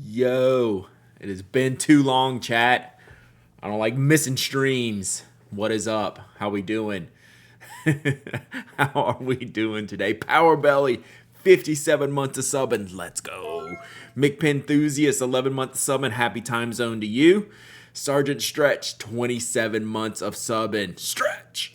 Yo, it has been too long, chat. I don't like missing streams. What is up? How we doing? How are we doing today? Power Belly, 57 months of subbing. Let's go. Mick Enthusiast, 11 months of subbing. Happy time zone to you. Sergeant Stretch, 27 months of subbing. Stretch.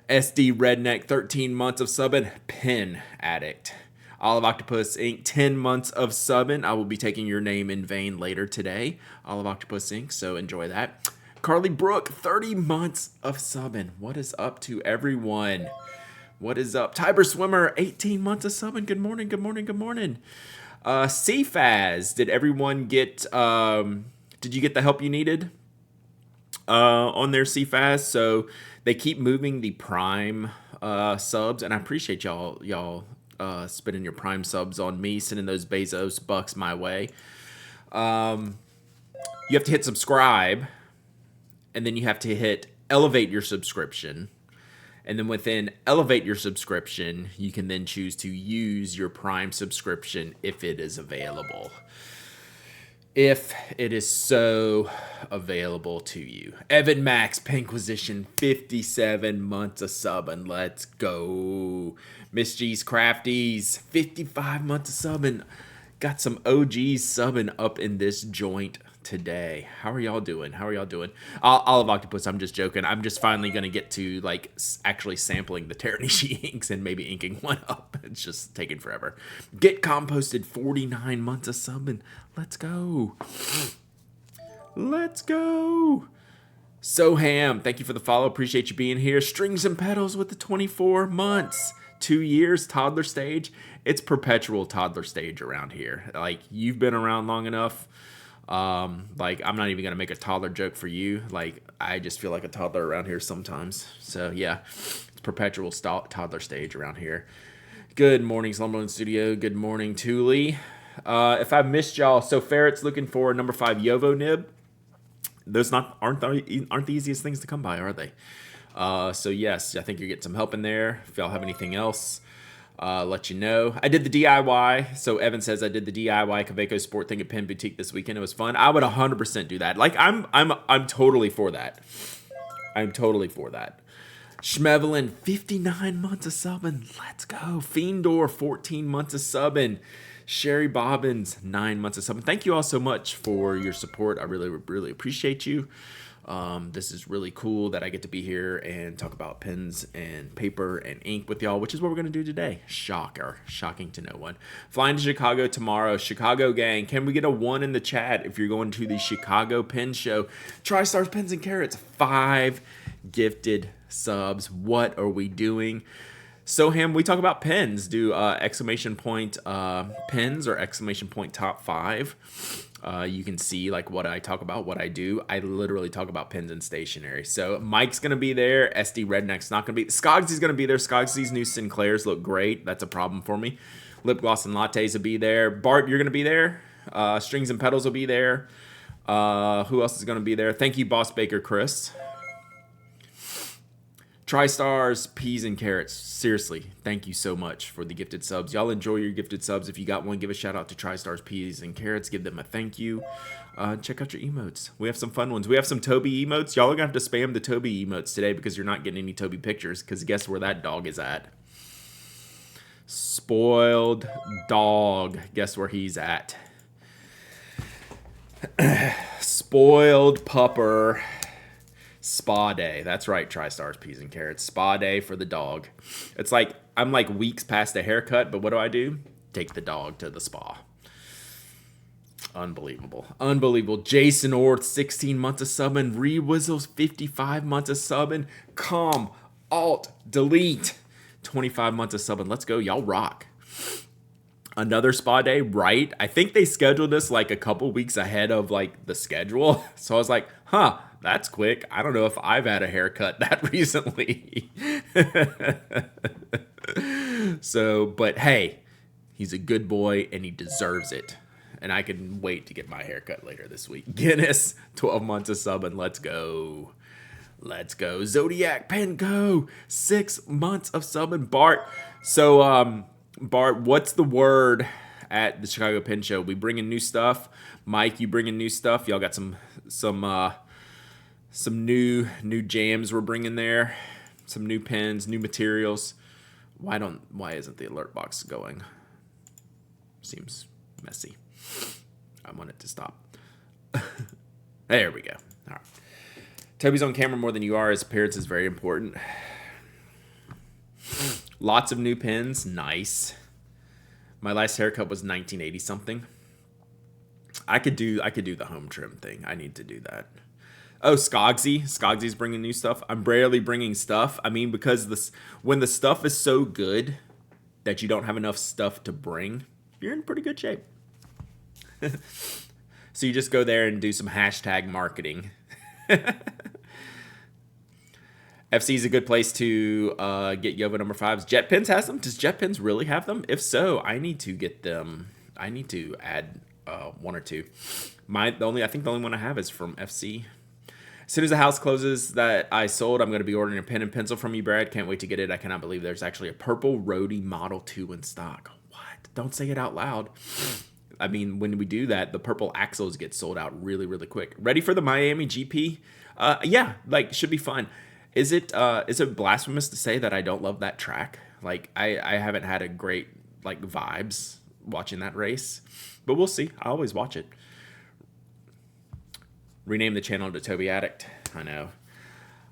SD Redneck, 13 months of subbing. Pen Addict. Olive Octopus Inc., 10 months of subbing. I will be taking your name in vain later today. Olive Octopus Inc., so enjoy that. Carly Brook, 30 months of subbing. What is up to everyone? What is up? Tiber Swimmer, 18 months of subbing. Good morning, good morning, good morning. CFAZ, did everyone get, did you get the help you needed on their CFAZ? So they keep moving the Prime subs, and I appreciate y'all spending your Prime subs on me, sending those Bezos bucks my way. You have to hit subscribe, and then you have to hit elevate your subscription. And then within elevate your subscription, you can then choose to use your Prime subscription if it is available. If it is so available to you. Evan Max, Pinquisition, 57 months of subbing. Let's go. Miss G's Crafties, 55 months of subbing. Got some OGs subbing up in this joint today. How are y'all doing? How are y'all doing? Olive Octopus, I'm just joking. I'm just finally going to get to like actually sampling the Teranishi inks and maybe inking one up. It's just taking forever. Get Composted, 49 months of subbing. Let's go. Let's go. Soham, thank you for the follow. Appreciate you being here. Strings and Petals with the 24 months. 2 years, toddler stage. It's perpetual toddler stage around here. Like, you've been around long enough. Like, I'm not even going to make a toddler joke for you. Like, I just feel like a toddler around here sometimes. So, yeah, it's perpetual toddler stage around here. Good morning, Slumberland Studio. Good morning, Thule. If I missed y'all, so Ferret's looking for number 5 Yovo nib. Those aren't the easiest things to come by, are they? So yes, I think you're getting some help in there. If y'all have anything else, let you know. I did the DIY. So Evan says I did the DIY Kaweco Sport thing at Pen Boutique this weekend. It was fun. I would 100% do that. Like I'm totally for that. I'm totally for that. Schmevelin, 59 months of subbing. Let's go. Fiendor, 14 months of subbing. Sherry Bobbins, 9 months of subbing. Thank you all so much for your support. I really, really appreciate you. This is really cool that I get to be here and talk about pens and paper and ink with y'all, which is what we're going to do today. Shocking to no one. Flying to Chicago tomorrow. Chicago gang, can we get a 1 in the chat if you're going to the Chicago Pen Show? TriStars Pens and Carrots, 5 gifted subs. What are we doing? Soham, we talk about pens. Do exclamation point pens or exclamation point top 5. You can see like what I talk about, what I do. I literally talk about pens and stationery. So Mike's going to be there. SD Redneck's not going to be. Skogsy's going to be there. Skogsy's new Sinclairs look great. That's a problem for me. Lip Gloss and Lattes will be there. Bart, you're going to be there. Strings and Petals will be there. Who else is going to be there? Thank you, Boss Baker Chris. TriStars, Peas and Carrots. Seriously, thank you so much for the gifted subs. Y'all enjoy your gifted subs. If you got one, give a shout out to TriStars, Peas and Carrots. Give them a thank you. Check out your emotes. We have some fun ones. We have some Toby emotes. Y'all are going to have to spam the Toby emotes today because you're not getting any Toby pictures, because guess where that dog is at? Spoiled dog. Guess where he's at? Spoiled pupper. Spa day. That's right, TriStars, Peas and Carrots. Spa day for the dog. It's like I'm like weeks past a haircut, but what do? Take the dog to the spa. Unbelievable. Jason Orth, 16 months of subbing. Rewizzles, 55 months of subbing. Alt, delete, 25 months of subbing. Let's go. Y'all rock. Another spa day, right? I think they scheduled this like a couple weeks ahead of like the schedule. So I was like, that's quick. I don't know if I've had a haircut that recently. So, but hey, he's a good boy and he deserves it. And I can wait to get my haircut later this week. Guinness, 12 months of subbing. Let's go. Zodiac Penco, 6 months of subbing. Bart. So, Bart, what's the word at the Chicago Pen Show. We bring in new stuff. Mike, you bring in new stuff. Y'all got some new jams we're bringing there. Some new pens, new materials. Why isn't the alert box going? Seems messy. I want it to stop. There we go. All right. Toby's on camera more than you are. His appearance is very important. Lots of new pens. Nice. My last haircut was 1980 something. I could do the home trim thing. I need to do that. Oh, Skogsy's bringing new stuff. I'm barely bringing stuff. I mean, because when the stuff is so good that you don't have enough stuff to bring, you're in pretty good shape. So you just go there and do some hashtag marketing. FC is a good place to get Yovo number 5s. JetPens has them. Does JetPens really have them? If so, I need to get them. I need to add one or two. I think the only one I have is from FC. As soon as the house closes that I sold, I'm going to be ordering a pen and pencil from you, Brad. Can't wait to get it. I cannot believe there's actually a purple Rhodey Model 2 in stock. What? Don't say it out loud. I mean, when we do that, the purple Axles get sold out really, really quick. Ready for the Miami GP? Yeah, like, should be fun. Is it blasphemous to say that I don't love that track? Like, I haven't had a great, like, vibes watching that race. But we'll see. I always watch it. Rename the channel to Toby Addict. I know.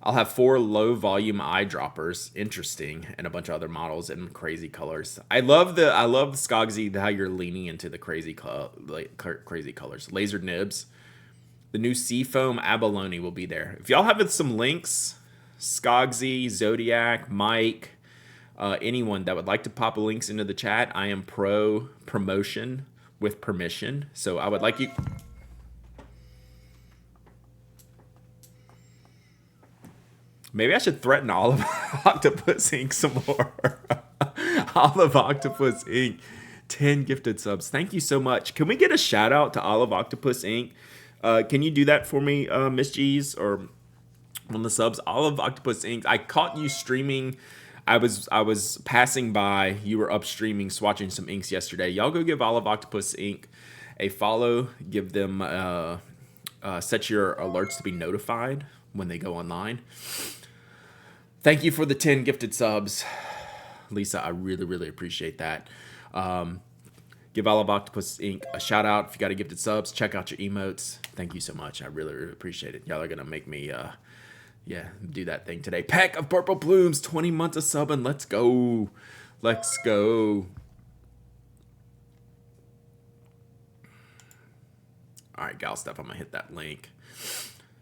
I'll have 4 low-volume eyedroppers. Interesting. And a bunch of other models in crazy colors. I love the Skogsy, how you're leaning into the crazy colors. Lasered nibs. The new Seafoam Abalone will be there. If y'all have some links, Skogsy, Zodiac, Mike, anyone that would like to pop links into the chat, I am pro promotion with permission. So I would like you... Maybe I should threaten Olive Octopus Inc. some more. Olive Octopus Inc. 10 gifted subs. Thank you so much. Can we get a shout out to Olive Octopus Inc.? Can you do that for me, Miss G's, or on the subs? Olive Octopus Inc. I caught you streaming. I was passing by. You were up streaming, swatching some inks yesterday. Y'all go give Olive Octopus Inc. a follow. Give them set your alerts to be notified when they go online. Thank you for the 10 gifted subs, Lisa. I really, really appreciate that. Give Olive Octopus Inc. a shout out. If you got a gifted subs, check out your emotes. Thank you so much. I really, really appreciate it. Y'all are going to make me, do that thing today. Pack of Purple Blooms, 20 months of subbing. Let's go. Let's go. All right, gal stuff. I'm going to hit that link.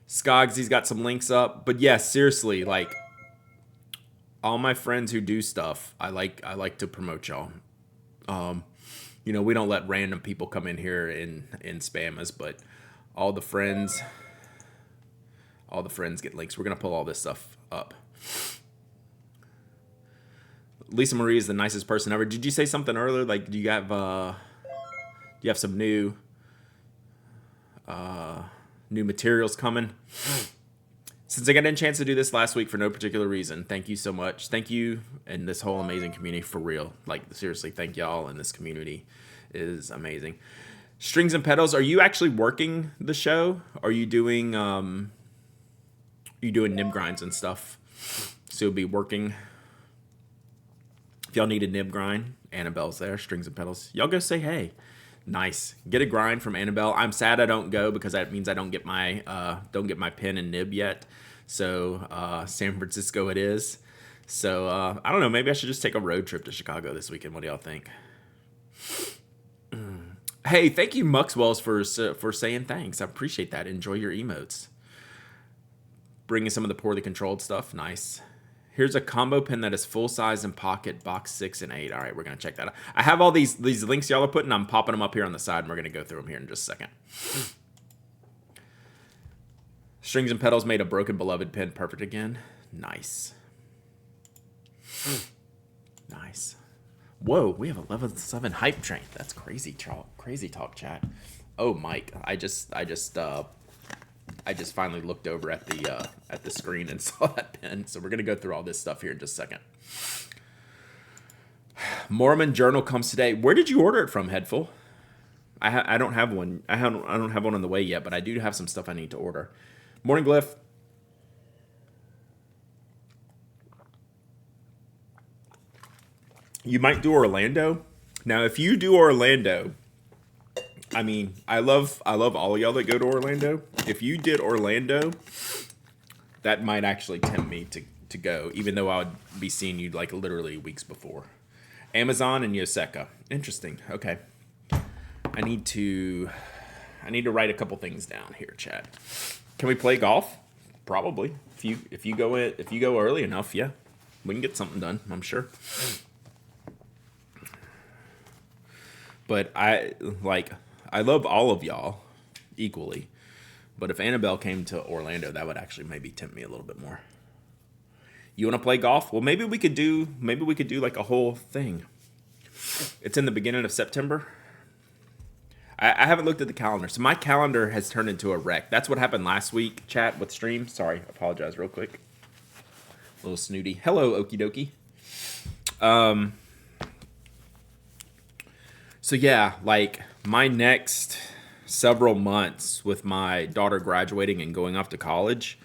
Skogsy's got some links up. But yes, seriously, like, all my friends who do stuff, I like to promote y'all. We don't let random people come in here and spam us, but all the friends get links. We're gonna pull all this stuff up. Lisa Marie is the nicest person ever. Did you say something earlier? Like, do you have some new materials coming? Since I got a chance to do this last week for no particular reason, thank you so much. Thank you and this whole amazing community for real. Like, seriously, thank y'all, and this community is amazing. Strings and Pedals, are you actually working the show? Are you doing nib grinds and stuff? So you'll be working. If y'all need a nib grind, Annabelle's there. Strings and Pedals, y'all go say hey. Nice. Get a grind from Annabelle. I'm sad I don't go because that means I don't get my pen and nib yet. So San Francisco it is. So I don't know. Maybe I should just take a road trip to Chicago this weekend. What do y'all think? Hey, thank you, Muxwells, for saying thanks. I appreciate that. Enjoy your emotes. Bringing some of the poorly controlled stuff. Nice. Here's a combo pen that is full size and pocket, box 6 and 8. All right, we're going to check that out. I have all these links y'all are putting. I'm popping them up here on the side, and we're going to go through them here in just a second. Strings and Pedals made a Broken Beloved pen perfect again. Nice. Nice. Whoa, we have a level 7 hype train. That's crazy talk, chat. Oh, Mike, I just finally looked over at the screen and saw that pen. So we're gonna go through all this stuff here in just a second. Mormon Journal comes today. Where did you order it from, Headful? I don't have one. I don't have one on the way yet, but I do have some stuff I need to order. Morning, Glyph. You might do Orlando. Now, if you do Orlando, I mean, I love all of y'all that go to Orlando. If you did Orlando, that might actually tempt me to go, even though I would be seeing you like literally weeks before. Amazon and Yoseka. Interesting. Okay. I need to write a couple things down here, chat. Can we play golf? Probably. If you go early enough, yeah. We can get something done, I'm sure. But I love all of y'all equally. But if Annabelle came to Orlando, that would actually maybe tempt me a little bit more. You want to play golf? Well, maybe we could do like a whole thing. It's in the beginning of September. I haven't looked at the calendar, so my calendar has turned into a wreck. That's what happened last week, chat, with stream. Sorry, apologize real quick. A little snooty. Hello, okie dokie. So yeah, like my next several months with my daughter graduating and going off to college,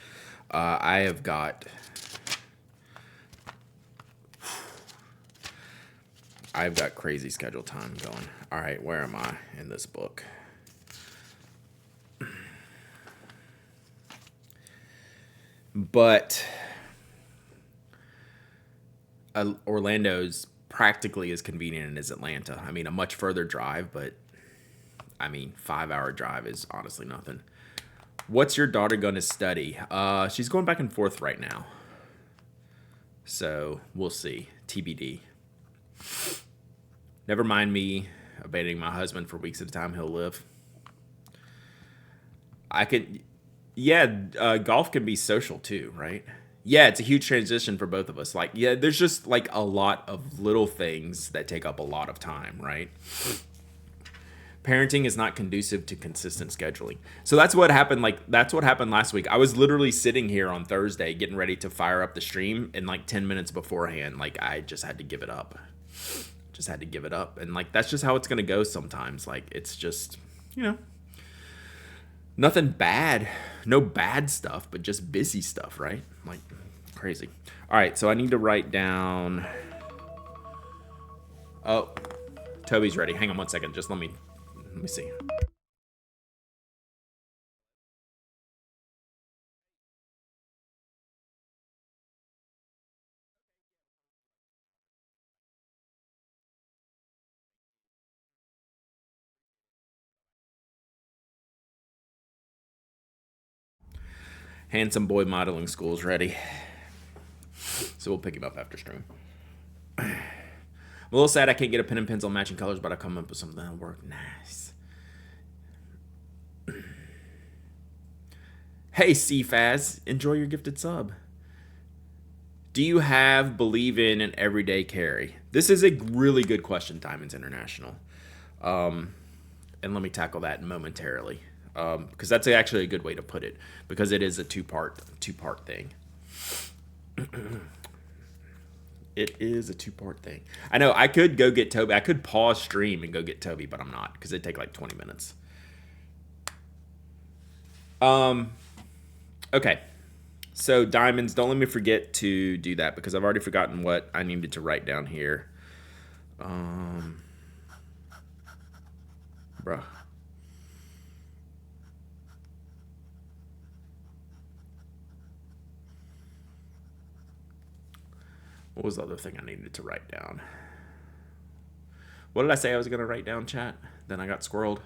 I've got crazy schedule time going. All right, where am I in this book? But Orlando's practically as convenient as Atlanta. I mean, a much further drive, but I mean, 5-hour drive is honestly nothing. What's your daughter going to study? She's going back and forth right now. So we'll see. TBD. Never mind me abandoning my husband for weeks at a time. He'll live. I could, yeah. Golf can be social too, right? Yeah, it's a huge transition for both of us. Like, yeah, there's just like a lot of little things that take up a lot of time, right? Parenting is not conducive to consistent scheduling. So that's what happened. Like, that's what happened last week. I was literally sitting here on Thursday getting ready to fire up the stream, and like 10 minutes beforehand, like I just had to give it up. And like, that's just how it's going to go sometimes. Like, it's just, nothing bad, no bad stuff, but just busy stuff, right? Like, crazy. All right, so I need to write down. Oh, Toby's ready. Hang on one second. Just let me see. Handsome Boy Modeling School's ready. So we'll pick him up after stream. I'm a little sad I can't get a pen and pencil matching colors, but I'll come up with something that'll work. Nice. Hey, CFaz, enjoy your gifted sub. Do you have believe in an everyday carry? This is a really good question, Diamonds International. And let me tackle that momentarily. Because that's actually a good way to put it. Because it is a two-part thing. It is a two-part thing. I know, I could go get Toby. I could pause stream and go get Toby, but I'm not. Because it'd take like 20 minutes. Okay. So, Diamonds, don't let me forget to do that. Because I've already forgotten what I needed to write down here. Bruh. What was the other thing I needed to write down? What did I say I was going to write down, chat? Then I got squirreled.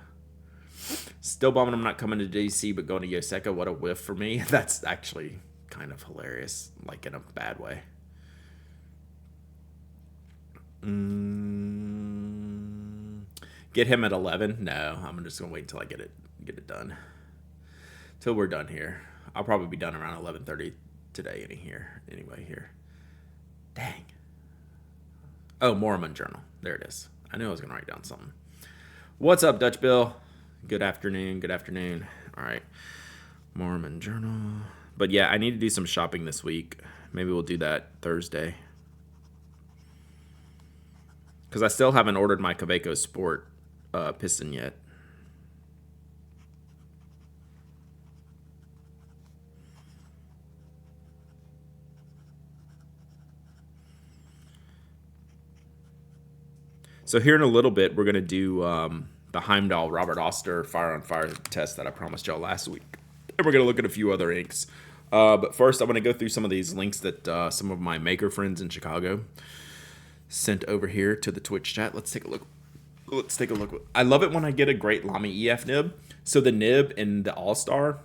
Still bumming I'm not coming to DC, but going to Yoseka. What a whiff for me. That's actually kind of hilarious, like in a bad way. Get him at 11? No, I'm just going to wait until I get it done. Till we're done here. I'll probably be done around 11:30 today anyway here. Dang. Oh, Mormon Journal. There it is. I knew I was going to write down something. What's up, Dutch Bill? Good afternoon. All right. Mormon Journal. But yeah, I need to do some shopping this week. Maybe we'll do that Thursday. Because I still haven't ordered my Kaweco Sport piston yet. So here in a little bit, we're going to do the Heimdall Robert Oster Fire on Fire test that I promised y'all last week. And we're going to look at a few other inks. But first, I'm going to go through some of these links that some of my maker friends in Chicago sent over here to the Twitch chat. Let's take a look. I love it when I get a great Lamy EF nib. So the nib in the All-Star,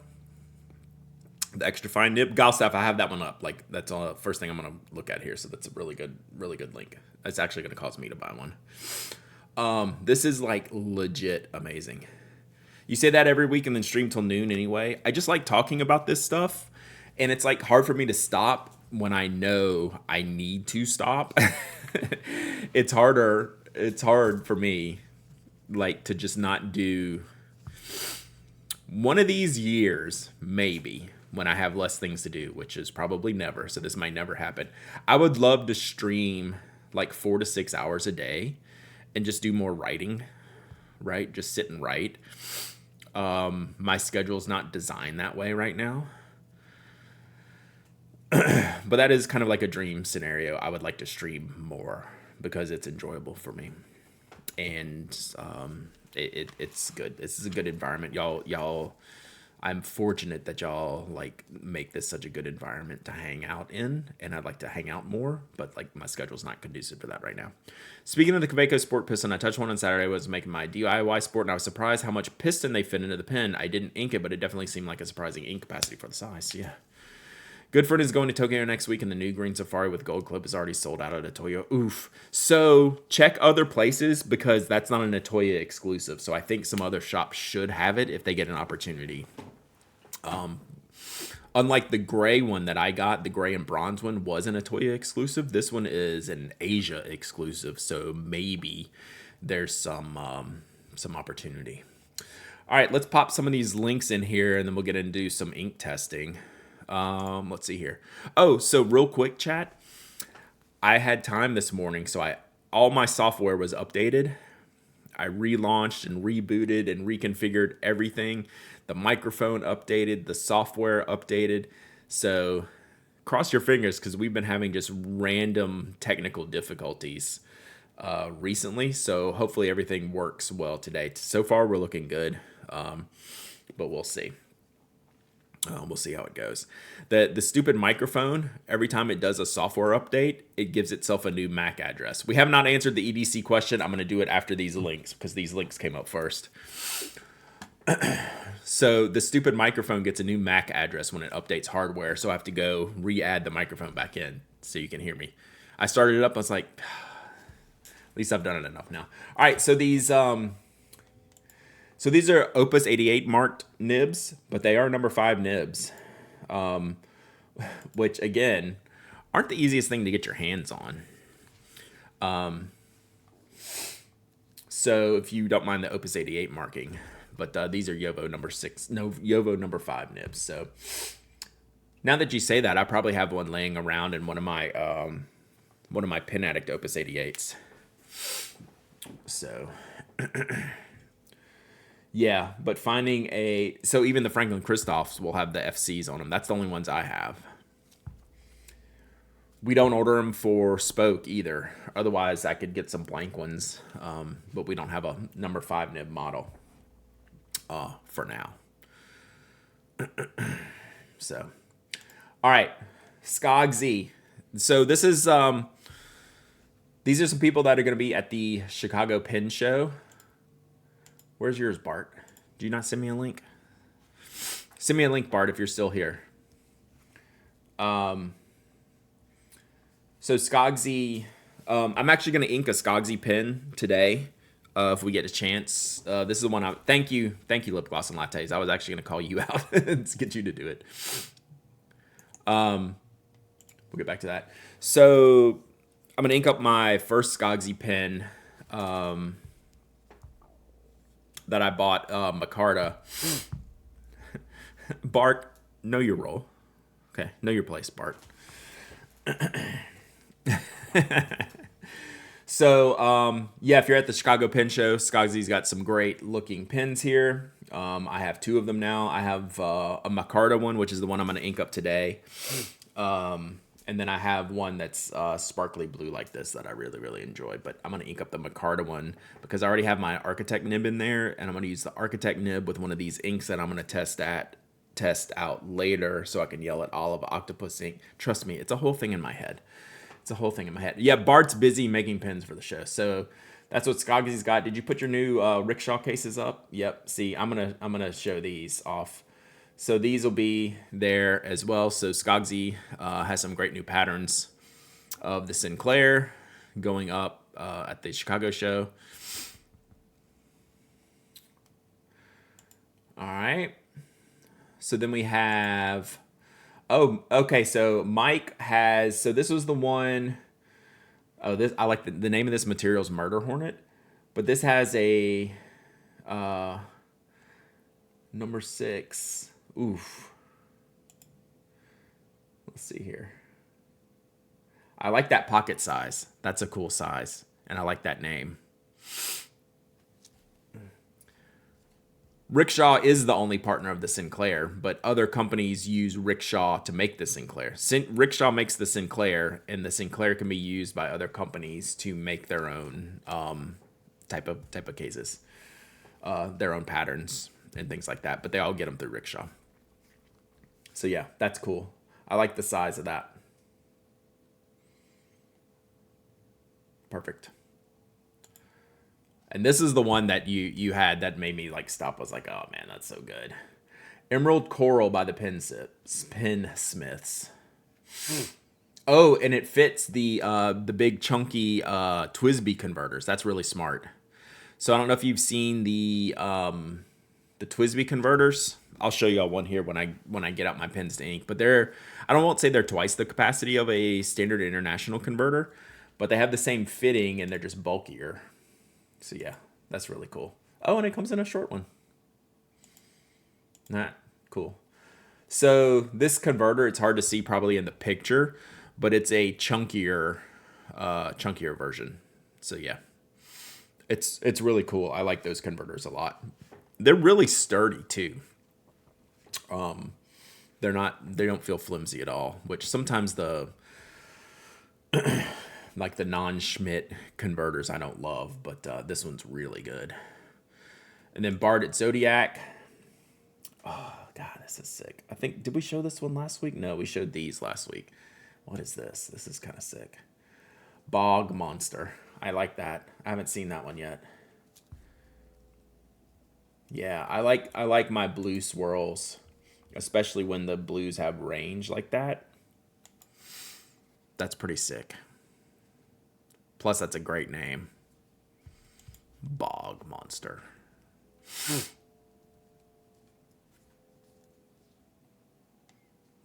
the extra fine nib, Galstaff, I have that one up. Like, that's the first thing I'm going to look at here. So that's a really good link. That's actually going to cause me to buy one. This is like legit amazing. You say that every week and then stream till noon anyway. I just like talking about this stuff, and it's like hard for me to stop when I know I need to stop. It's hard for me, like, to just not do one of these years, maybe, when I have less things to do, which is probably never. So this might never happen. I would love to stream like 4 to 6 hours a day and just do more writing, right? Just sit and write. My schedule's not designed that way right now. But that is kind of like a dream scenario. I would like to stream more because it's enjoyable for me. And it's good. This is a good environment. Y'all, I'm fortunate that y'all like make this such a good environment to hang out in, and I'd like to hang out more, but like my schedule's not conducive for that right now. Speaking of the Kaweco Sport piston, I touched one on Saturday. I was making my DIY Sport, and I was surprised how much piston they fit into the pen. I didn't ink it, but it definitely seemed like a surprising ink capacity for the size. Yeah. Good friend is going to Tokyo next week, and the new Green Safari with gold clip is already sold out at Atoya. Oof. So check other places because that's not an Atoya exclusive. So I think some other shops should have it if they get an opportunity. Unlike the gray one that I got, the gray and bronze one was an Atoya exclusive. This one is an Asia exclusive. So maybe there's some opportunity. All right, let's pop some of these links in here, and then we'll get into some ink testing. Let's see here. Oh, so real quick, chat. I had time this morning, so all my software was updated. I relaunched and rebooted and reconfigured everything. The microphone updated, the software updated. So cross your fingers because we've been having just random technical difficulties recently. So hopefully everything works well today. So far, we're looking good, but we'll see. We'll see how it goes. The stupid microphone, every time it does a software update, it gives itself a new MAC address. We have not answered the EDC question. I'm going to do it after these links because these links came up first. So the stupid microphone gets a new MAC address when it updates hardware. So I have to go re-add the microphone back in so you can hear me. I started it up. I was like, at least I've done it enough now. All right. So these are Opus 88 marked nibs, but they are number 5 nibs, which again aren't the easiest thing to get your hands on. So if you don't mind the Opus 88 marking, but these are Yovo number 5 nibs. So now that you say that, I probably have one laying around in one of my Pen Addict Opus 88s. So. Yeah, but so even the Franklin Christophs will have the FCs on them. That's the only ones I have. We don't order them for spoke either. Otherwise, I could get some blank ones, but we don't have a number 5 nib model for now. So, all right, Skogsy. So this is these are some people that are going to be at the Chicago Pen Show. Where's yours, Bart? Do you not send me a link? Send me a link, Bart, if you're still here. So Skogsy, I'm actually going to ink a Skogsy pen today if we get a chance. This is the one thank you, Lip Gloss and Lattes. I was actually going to call you out to get you to do it. We'll get back to that. So I'm going to ink up my first Skogsy pen. That I bought Micarta. Bart, know your role. Okay, know your place, Bart. So, yeah, if you're at the Chicago Pen Show, Skogsy's got some great looking pens here. I have two of them now. I have a Micarta one, which is the one I'm going to ink up today. And then I have one that's sparkly blue like this that I really, really enjoy. But I'm going to ink up the Micarta one because I already have my Architect nib in there. And I'm going to use the Architect nib with one of these inks that I'm going to test out later so I can yell at Olive Octopus ink. Trust me, it's a whole thing in my head. It's a whole thing in my head. Yeah, Bart's busy making pens for the show. So that's what Skogsy's got. Did you put your new rickshaw cases up? Yep. See, I'm gonna show these off. So these will be there as well. So Skogsy has some great new patterns of the Sinclair going up at the Chicago show. All right. So then we have. Oh, okay. So Mike has. So this was the one. Oh, this I like the name of this material is Murder Hornet, but this has a number 6. Oof. Let's see here. I like that pocket size. That's a cool size, and I like that name. Rickshaw is the only partner of the Sinclair, but other companies use Rickshaw to make the Sinclair. Rickshaw makes the Sinclair, and the Sinclair can be used by other companies to make their own type of cases, their own patterns and things like that. But they all get them through Rickshaw. So yeah, that's cool. I like the size of that. Perfect. And this is the one that you had that made me like stop. I was like, oh man, that's so good. Emerald Coral by the Pensmiths. Oh, and it fits the big chunky TWSBI converters. That's really smart. So I don't know if you've seen the TWSBI converters. I'll show y'all one here when I get out my pens to ink. But I won't say they're twice the capacity of a standard international converter, but they have the same fitting and they're just bulkier. So yeah, that's really cool. Oh, and it comes in a short one. Cool. So this converter, it's hard to see probably in the picture, but it's a chunkier version. So yeah, it's really cool. I like those converters a lot. They're really sturdy too. They don't feel flimsy at all, which sometimes the like the non-Schmidt converters I don't love, but this one's really good. And then Bart at Zodiac. Oh, God, this is sick. I think, did we show this one last week? No, we showed these last week. What is this? This is kind of sick. Bog Monster. I like that. I haven't seen that one yet. Yeah, I like my blue swirls, especially when the blues have range like that. That's pretty sick. Plus, that's a great name. Bog Monster.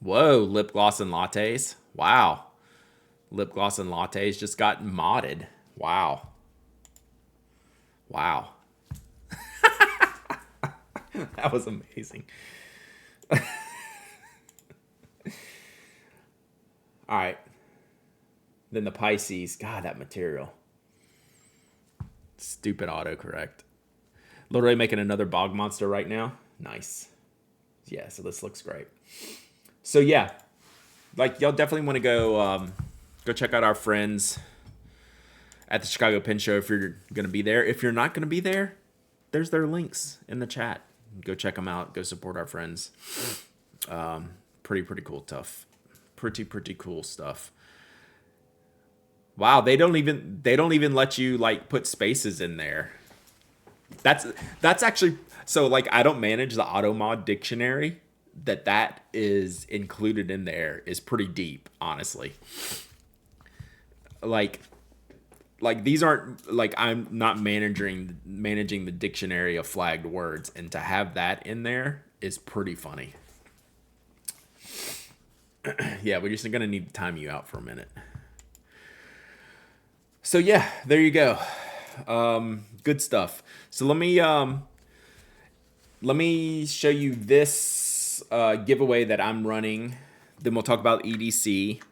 Whoa, lip gloss and lattes. Wow. Lip gloss and lattes just got modded. Wow. Wow. That was amazing. All right. Then the Pisces. God, that material. Stupid autocorrect. Literally making another Bog Monster right now. Nice. Yeah, so this looks great. So yeah, like y'all definitely want to go check out our friends at the Chicago Pen Show if you're going to be there. If you're not going to be there, there's their links in the chat. Go check them out. Go support our friends. Pretty cool stuff. Pretty cool stuff. Wow, they don't even let you like put spaces in there. That's actually so like I don't manage the AutoMod dictionary. That is included in there is pretty deep, honestly. Like these aren't like I'm not managing the dictionary of flagged words, and to have that in there is pretty funny. Yeah, we're just gonna need to time you out for a minute. So yeah, there you go. Good stuff. So let me show you this giveaway that I'm running. Then we'll talk about EDC.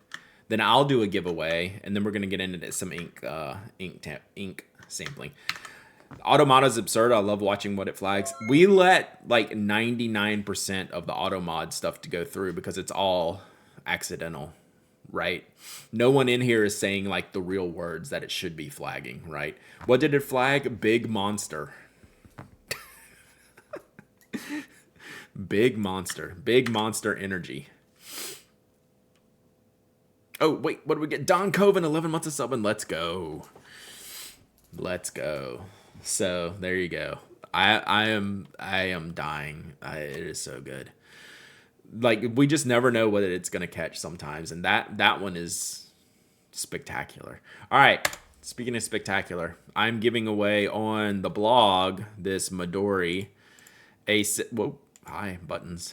Then I'll do a giveaway, and then we're gonna get into some ink sampling. Automata's absurd. I love watching what it flags. We let like 99% of the Automod stuff to go through because it's all accidental, right? No one in here is saying like the real words that it should be flagging, right? What did it flag? Big monster. Big monster energy. Oh, wait, what do we get? Don Coven, 11 months of subbing. Let's go. So there you go. I am dying. It is so good. Like, we just never know what it's gonna catch sometimes, and that one is spectacular. All right, speaking of spectacular, I'm giving away on the blog this Midori whoa, hi buttons.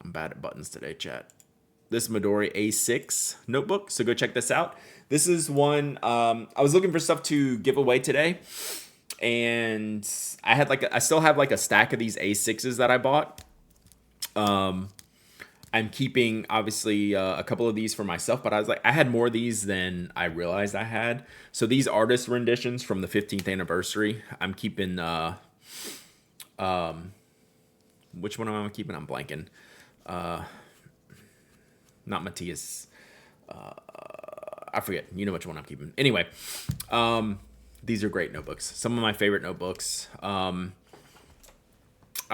I'm bad at buttons today, chat. This Midori A6 notebook, so go check this out. This is one, I was looking for stuff to give away today, and I still have like a stack of these A6s that I bought. I'm keeping obviously a couple of these for myself, but I had more of these than I realized I had. So these artist renditions from the 15th anniversary, I'm keeping, which one am I keeping? I'm blanking. Not Matthias. I forget. You know which one I'm keeping. Anyway, these are great notebooks. Some of my favorite notebooks. I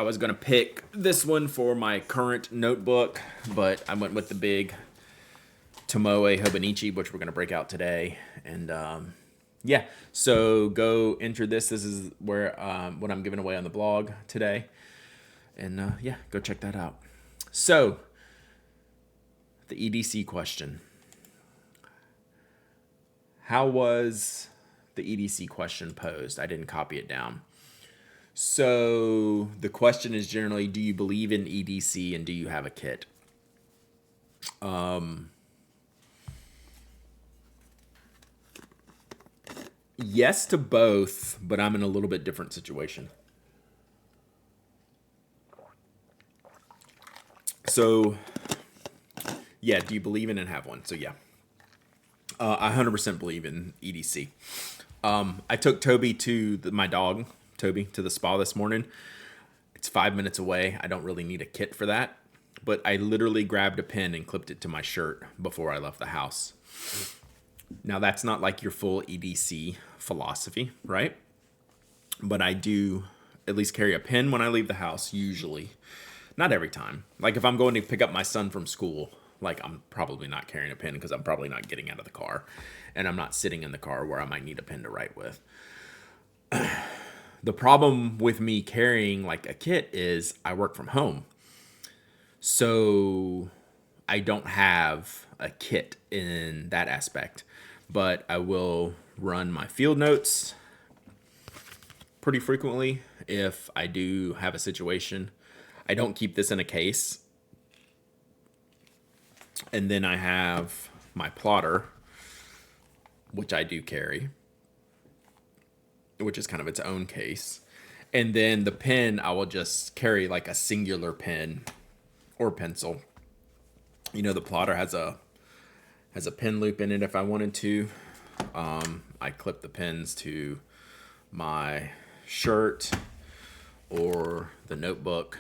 was going to pick this one for my current notebook, but I went with the big Tomoe Hobonichi, which we're going to break out today. And yeah, so go enter this. This is where what I'm giving away on the blog today. And yeah, go check that out. So, the EDC question. How was the EDC question posed? I didn't copy it down. So the question is generally, do you believe in EDC and do you have a kit? Yes to both, but I'm in a little bit different situation. So, yeah, do you believe in and have one? So, yeah. I 100% believe in EDC. I took Toby my dog, Toby, to the spa this morning. It's 5 minutes away. I don't really need a kit for that. But I literally grabbed a pin and clipped it to my shirt before I left the house. Now, that's not like your full EDC philosophy, right? But I do at least carry a pin when I leave the house, usually. Not every time. Like if I'm going to pick up my son from school, like I'm probably not carrying a pen because I'm probably not getting out of the car. And I'm not sitting in the car where I might need a pen to write with. The problem with me carrying like a kit is I work from home. So I don't have a kit in that aspect. But I will run my field notes pretty frequently if I do have a situation. I don't keep this in a case. And then I have my plotter, which I do carry, which is kind of its own case. And then the pen, I will just carry like a singular pen or pencil. You know, the plotter has a pen loop in it if I wanted to. I clip the pens to my shirt or the notebook.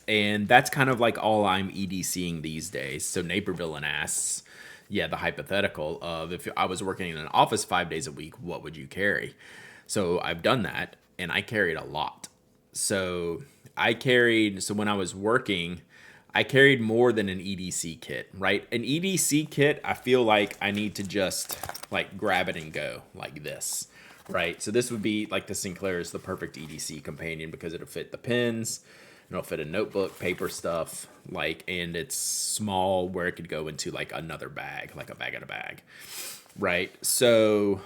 And that's kind of like all I'm EDCing these days. So Naperville asks, yeah, the hypothetical of if I was working in an office 5 days a week, what would you carry? So I've done that, and I carried a lot. So when I was working, I carried more than an EDC kit, right? An EDC kit, I feel like I need to just like grab it and go like this, right? So this would be like the Sinclair is the perfect EDC companion because it'll fit the pens. It'll fit a notebook, paper stuff, and it's small where it could go into like another bag, like a bag in a bag, right? So,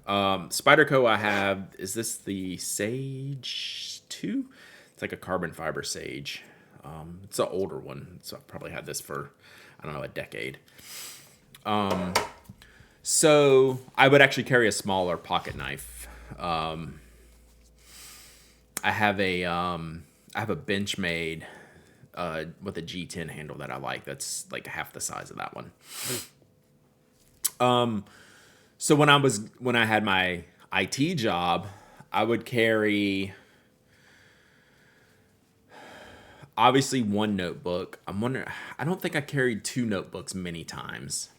Spyderco I have, is this the Sage 2? It's like a carbon fiber Sage. It's an older one, so I've probably had this for, I don't know, a decade. So I would actually carry a smaller pocket knife. I have a Benchmade with a G10 handle that I like. That's like half the size of that one. So when I had my IT job, I would carry obviously one notebook. I'm wondering, I don't think I carried two notebooks many times.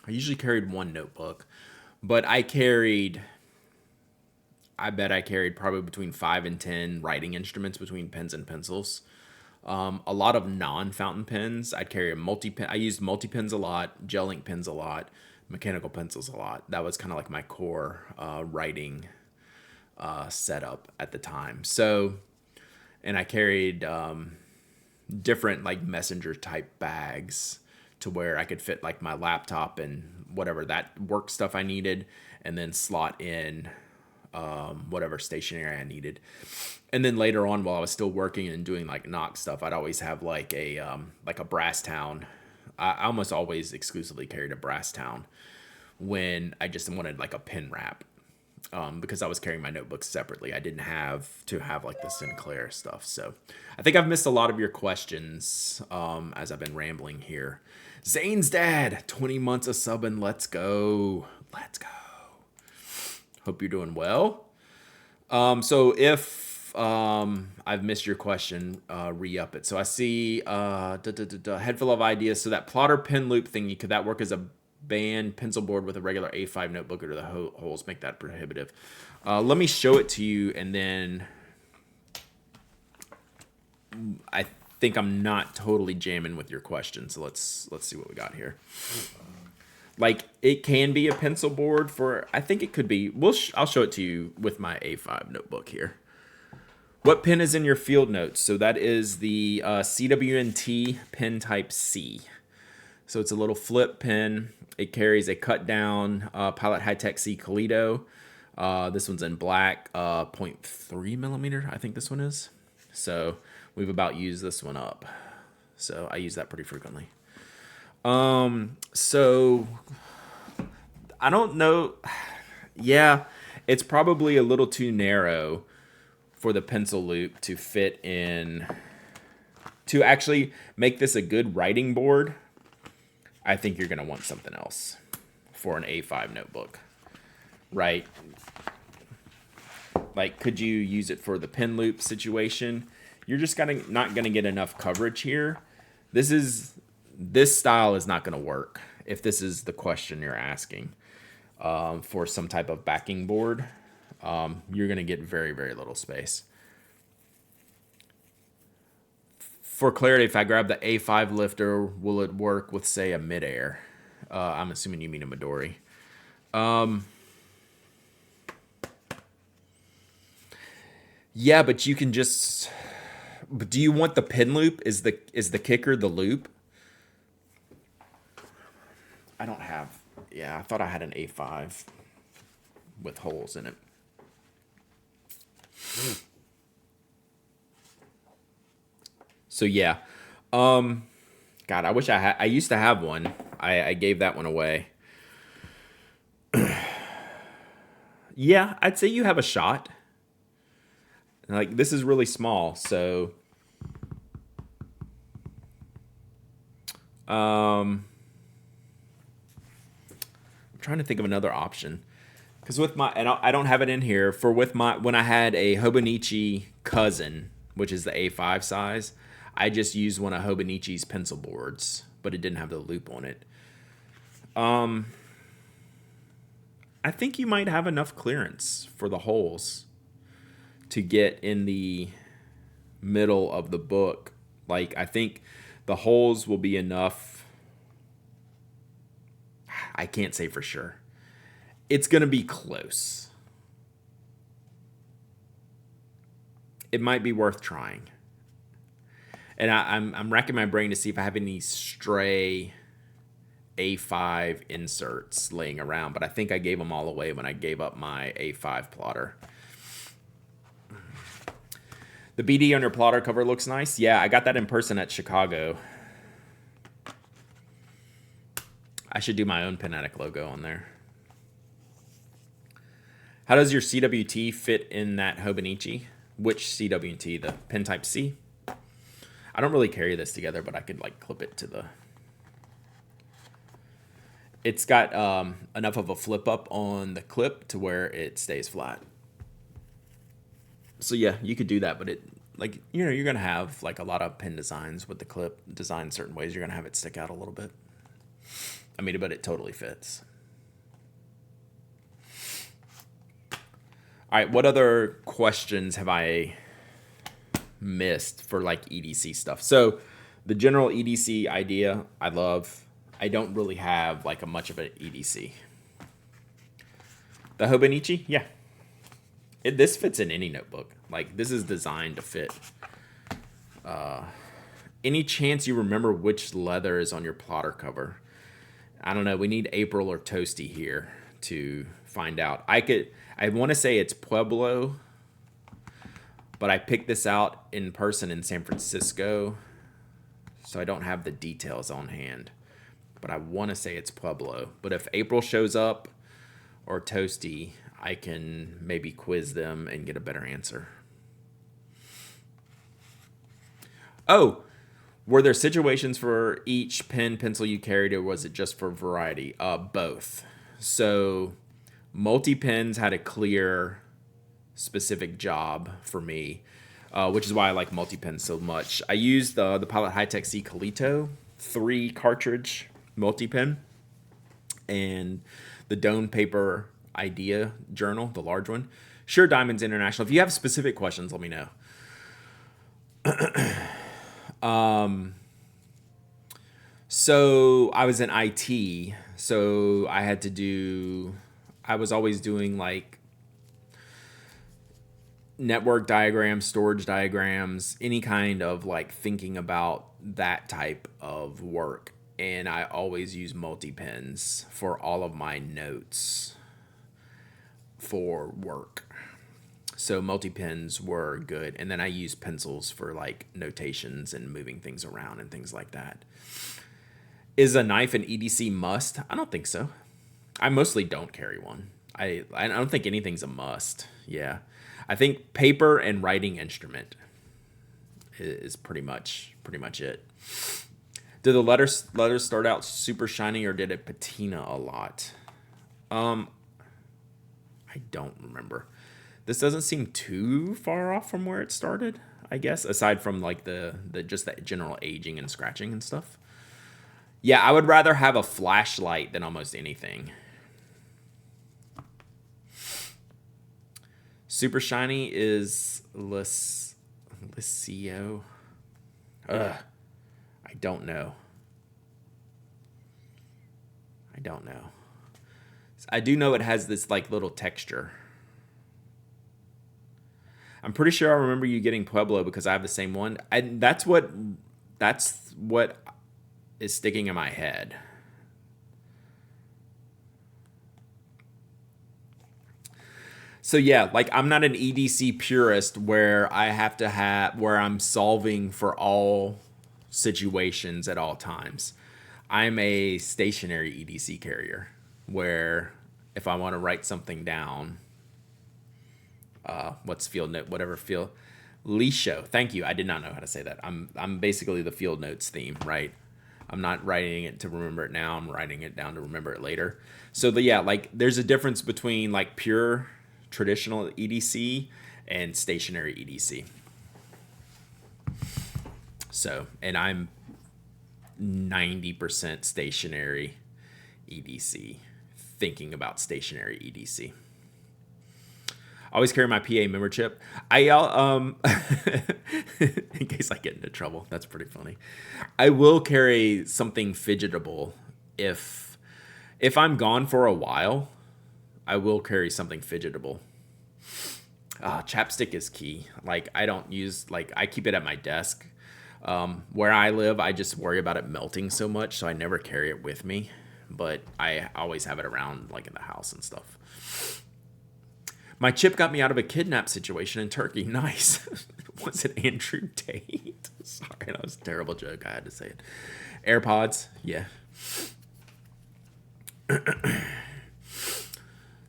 I usually carried one notebook, but I bet I carried probably between 5 and 10 writing instruments between pens and pencils. A lot of non-fountain pens. I'd carry a multi-pen. I used multi-pens a lot, gel ink pens a lot, mechanical pencils a lot. That was kind of like my core writing setup at the time. So, and I carried different like messenger type bags to where I could fit like my laptop and whatever that work stuff I needed, and then slot in whatever stationery I needed. And then later on, while I was still working and doing like knock stuff, I'd always have like a Brasstown. I almost always exclusively carried a Brasstown when I just wanted like a pen wrap, because I was carrying my notebooks separately. I didn't have to have like the Sinclair stuff. So I think I've missed a lot of your questions as I've been rambling here. Zane's dad, 20 months of subbing. Let's go. Let's go. Hope you're doing well. So if I've missed your question, re-up it. So I see head full of ideas. So that plotter pen loop thingy, could that work as a band pencil board with a regular A5 notebook, or do the holes make that prohibitive? Let me show it to you, and then I think I'm not totally jamming with your question. So let's see what we got here. Like, it can be a pencil board for, I think it could be. I'll show it to you with my A5 notebook here. What pen is in your field notes? So that is the CWNT pen type C. So it's a little flip pen. It carries a cut down Pilot Hi-Tech C Kaleido. This one's in black, 0.3 millimeter, I think this one is. So we've about used this one up. So I use that pretty frequently. So I don't know. Yeah, it's probably a little too narrow for the pencil loop to fit in. To actually make this a good writing board, I think you're going to want something else for an A5 notebook, right? Like, could you use it for the pen loop situation? You're just not going to get enough coverage here. This style is not going to work if this is the question you're asking. For some type of backing board, you're going to get very, very little space. For clarity, if I grab the A5 lifter, will it work with, say, a Mid-Air? I'm assuming you mean a Midori. Yeah, but you can just... But do you want the pin loop? Is the kicker the loop? I don't have... Yeah, I thought I had an A5 with holes in it. So yeah, God, I wish I used to have one. I gave that one away. Yeah, I'd say you have a shot. Like, this is really small, so I'm trying to think of another option. Because with my, and I don't have it in here, when I had a Hobonichi Cousin, which is the A5 size, I just used one of Hobonichi's pencil boards, but it didn't have the loop on it. I think you might have enough clearance for the holes to get in the middle of the book. Like, I think the holes will be enough. I can't say for sure. It's going to be close. It might be worth trying. And I'm racking my brain to see if I have any stray A5 inserts laying around, but I think I gave them all away when I gave up my A5 plotter. The BD on your plotter cover looks nice. Yeah, I got that in person at Chicago. I should do my own Panatic logo on there. How does your CWT fit in that Hobonichi? Which CW&T? The pen type C? I don't really carry this together, but I could like clip it to the... It's got enough of a flip up on the clip to where it stays flat. So yeah, you could do that, but it, like, you know, you're going to have like a lot of pen designs with the clip designed certain ways. You're going to have it stick out a little bit. I mean, but it totally fits. All right, what other questions have I missed for like EDC stuff? So the general EDC idea, I love. I don't really have like a much of an EDC. The Hobonichi, yeah. This fits in any notebook. Like, this is designed to fit. Any chance you remember which leather is on your plotter cover? I don't know. We need April or Toasty here to find out. I want to say it's Pueblo, but I picked this out in person in San Francisco, so I don't have the details on hand. But I want to say it's Pueblo. But if April shows up or Toasty, I can maybe quiz them and get a better answer. Oh, were there situations for each pen, pencil you carried, or was it just for variety? Both. So multi-pens had a clear, specific job for me, which is why I like multi-pens so much. I used the Pilot Hi-Tech C Colito 3 cartridge multi-pen and the Doan Paper Idea Journal, the large one. Sure Diamonds International. If you have specific questions, let me know. So I was in IT, so I was always doing like network diagrams, storage diagrams, any kind of like thinking about that type of work. And I always use multi-pens for all of my notes for work. So multi-pens were good. And then I use pencils for like notations and moving things around and things like that. Is a knife an EDC must? I don't think so. I mostly don't carry one. I don't think anything's a must. Yeah. I think paper and writing instrument is pretty much it. Did the letters start out super shiny or did it patina a lot? I don't remember. This doesn't seem too far off from where it started, I guess, aside from like the just that general aging and scratching and stuff. Yeah, I would rather have a flashlight than almost anything. Super shiny is Licio. I don't know. I do know it has this like little texture. I'm pretty sure I remember you getting Pueblo because I have the same one. And that's what is sticking in my head. So yeah, like I'm not an EDC purist where I'm solving for all situations at all times. I'm a stationary EDC carrier where if I want to write something down, what's field note, whatever field, Lisho. Thank you. I did not know how to say that. I'm basically the field notes theme, right? I'm not writing it to remember it now. I'm writing it down to remember it later. So like there's a difference between like pure traditional EDC and stationary EDC. So, and I'm 90% stationary EDC, thinking about stationary EDC. Always carry my PA memory chip. In case I get into trouble. That's pretty funny. I will carry something fidgetable if I'm gone for a while. I will carry something fidgetable. Chapstick is key. Like I keep it at my desk. Where I live, I just worry about it melting so much, so I never carry it with me. But I always have it around, like in the house and stuff. My chip got me out of a kidnap situation in Turkey. Nice. Was it Andrew Tate? Sorry, that was a terrible joke. I had to say it. AirPods, yeah.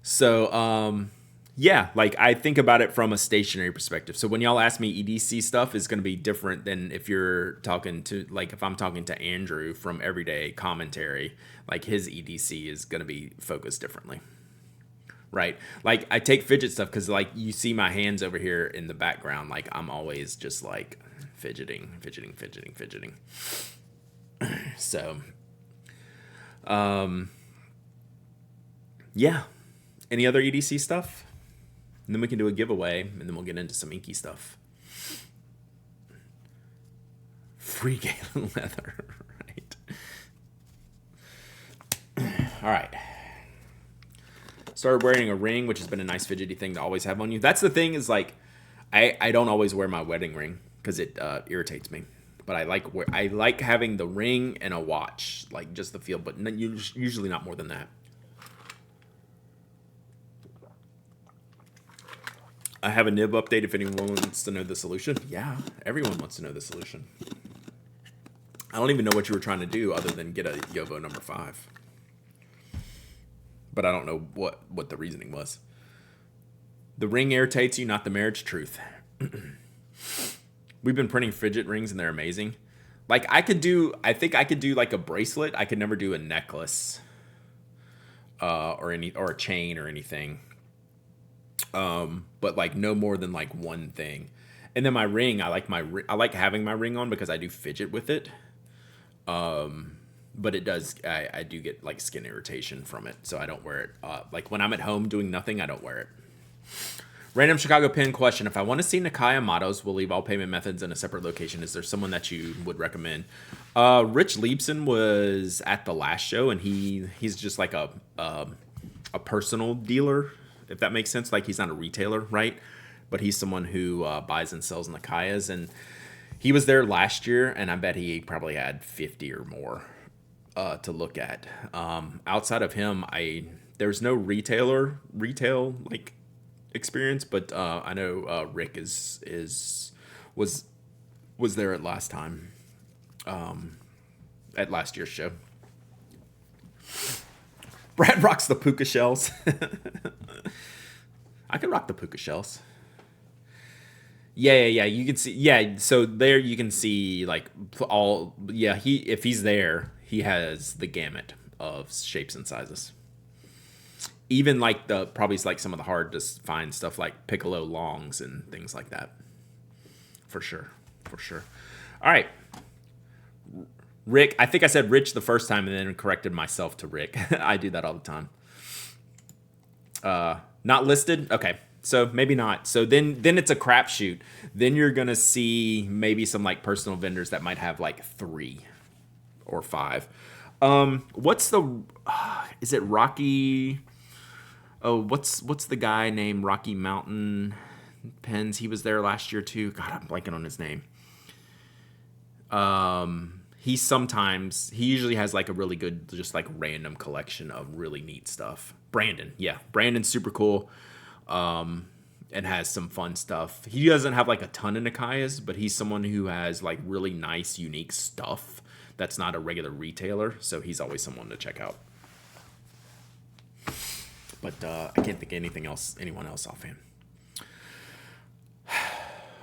So, Yeah, like I think about it from a stationary perspective. So when y'all ask me EDC stuff is going to be different than if you're talking to, like, if I'm talking to Andrew from Everyday Commentary, like his EDC is going to be focused differently. Right. Like I take fidget stuff because like you see my hands over here in the background. Like I'm always just like fidgeting. So, yeah. Any other EDC stuff? And then we can do a giveaway, and then we'll get into some inky stuff. Free Galen leather, right? All right. Started wearing a ring, which has been a nice fidgety thing to always have on you. That's the thing is like, I don't always wear my wedding ring because it irritates me. But I like having the ring and a watch, like just the feel, but usually not more than that. I have a nib update if anyone wants to know the solution. Yeah, everyone wants to know the solution. I don't even know what you were trying to do other than get a Yovo number 5. But I don't know what the reasoning was. The ring irritates you, not the marriage. Truth. We've been printing fidget rings and they're amazing. Like I think I could do like a bracelet. I could never do a necklace or a chain or anything. But like no more than like one thing. And then my ring, I like having my ring on because I do fidget with it. But it does, I do get like skin irritation from it, so I don't wear it. Like when I'm at home doing nothing, I don't wear it. Random Chicago pin question: if I want to see Nakaya Matos, we'll leave all payment methods in a separate location. Is there someone that you would recommend? Rich Liebson was at the last show, and he's just like a personal dealer, if that makes sense. Like he's not a retailer, right? But he's someone who buys and sells Nakayas, and he was there last year, and I bet he probably had 50 or more to look at. Outside of him, there's no retail like experience, but I know Rick was there at last time, at last year's show. Brad rocks the puka shells. I can rock the puka shells. Yeah. You can see. Yeah, so there you can see like all. Yeah, if he's there, he has the gamut of shapes and sizes. Even like probably like some of the hard to find stuff like piccolo longs and things like that. For sure. All right. Rick, I think I said Rich the first time and then corrected myself to Rick. I do that all the time. Not listed? Okay. So maybe not. So then it's a crapshoot. Then you're going to see maybe some like personal vendors that might have like 3 or 5. What's is it Rocky? Oh, what's the guy named Rocky Mountain Pens? He was there last year too. God, I'm blanking on his name. He usually has like a really good, just like random collection of really neat stuff. Brandon. Yeah. Brandon's super cool. And has some fun stuff. He doesn't have like a ton of Nakayas, but he's someone who has like really nice, unique stuff that's not a regular retailer. So he's always someone to check out. But I can't think of anyone else offhand.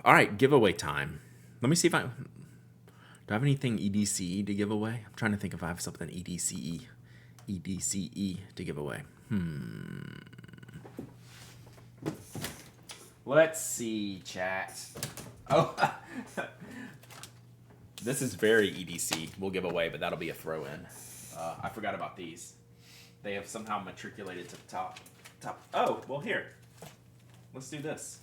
All right, giveaway time. Let me see if do I have anything EDCE to give away? I'm trying to think if I have something EDCE to give away. Let's see, chat. Oh, this is very EDC. We'll give away, but that'll be a throw-in. I forgot about these. They have somehow matriculated to the top. Oh, well, here. Let's do this.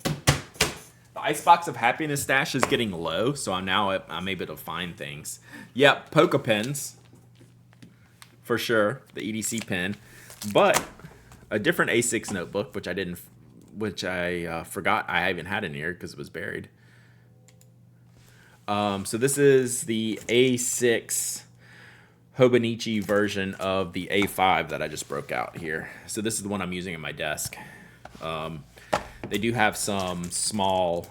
The Icebox of Happiness stash is getting low, so I'm able to find things. Yep, Poca pens. For sure, the EDC pen. But a different A6 notebook, which I forgot I even had in here because it was buried. So this is the A6 Hobonichi version of the A5 that I just broke out here. So this is the one I'm using at my desk. They do have some smaller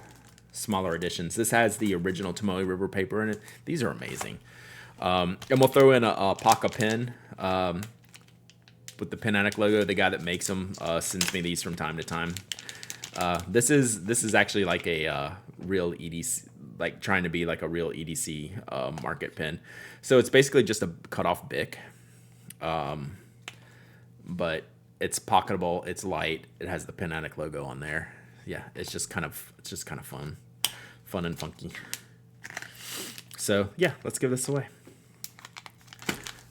editions. This has the original Tomoe River paper in it. These are amazing. And we'll throw in a Poca pen. with the Pentatic logo. The guy that makes them sends me these from time to time. This is actually like a real EDC, like trying to be like a real EDC market pin. So it's basically just a cut off Bic, but it's pocketable. It's light. It has the Pentatic logo on there. Yeah, it's just kind of fun and funky. So yeah, let's give this away.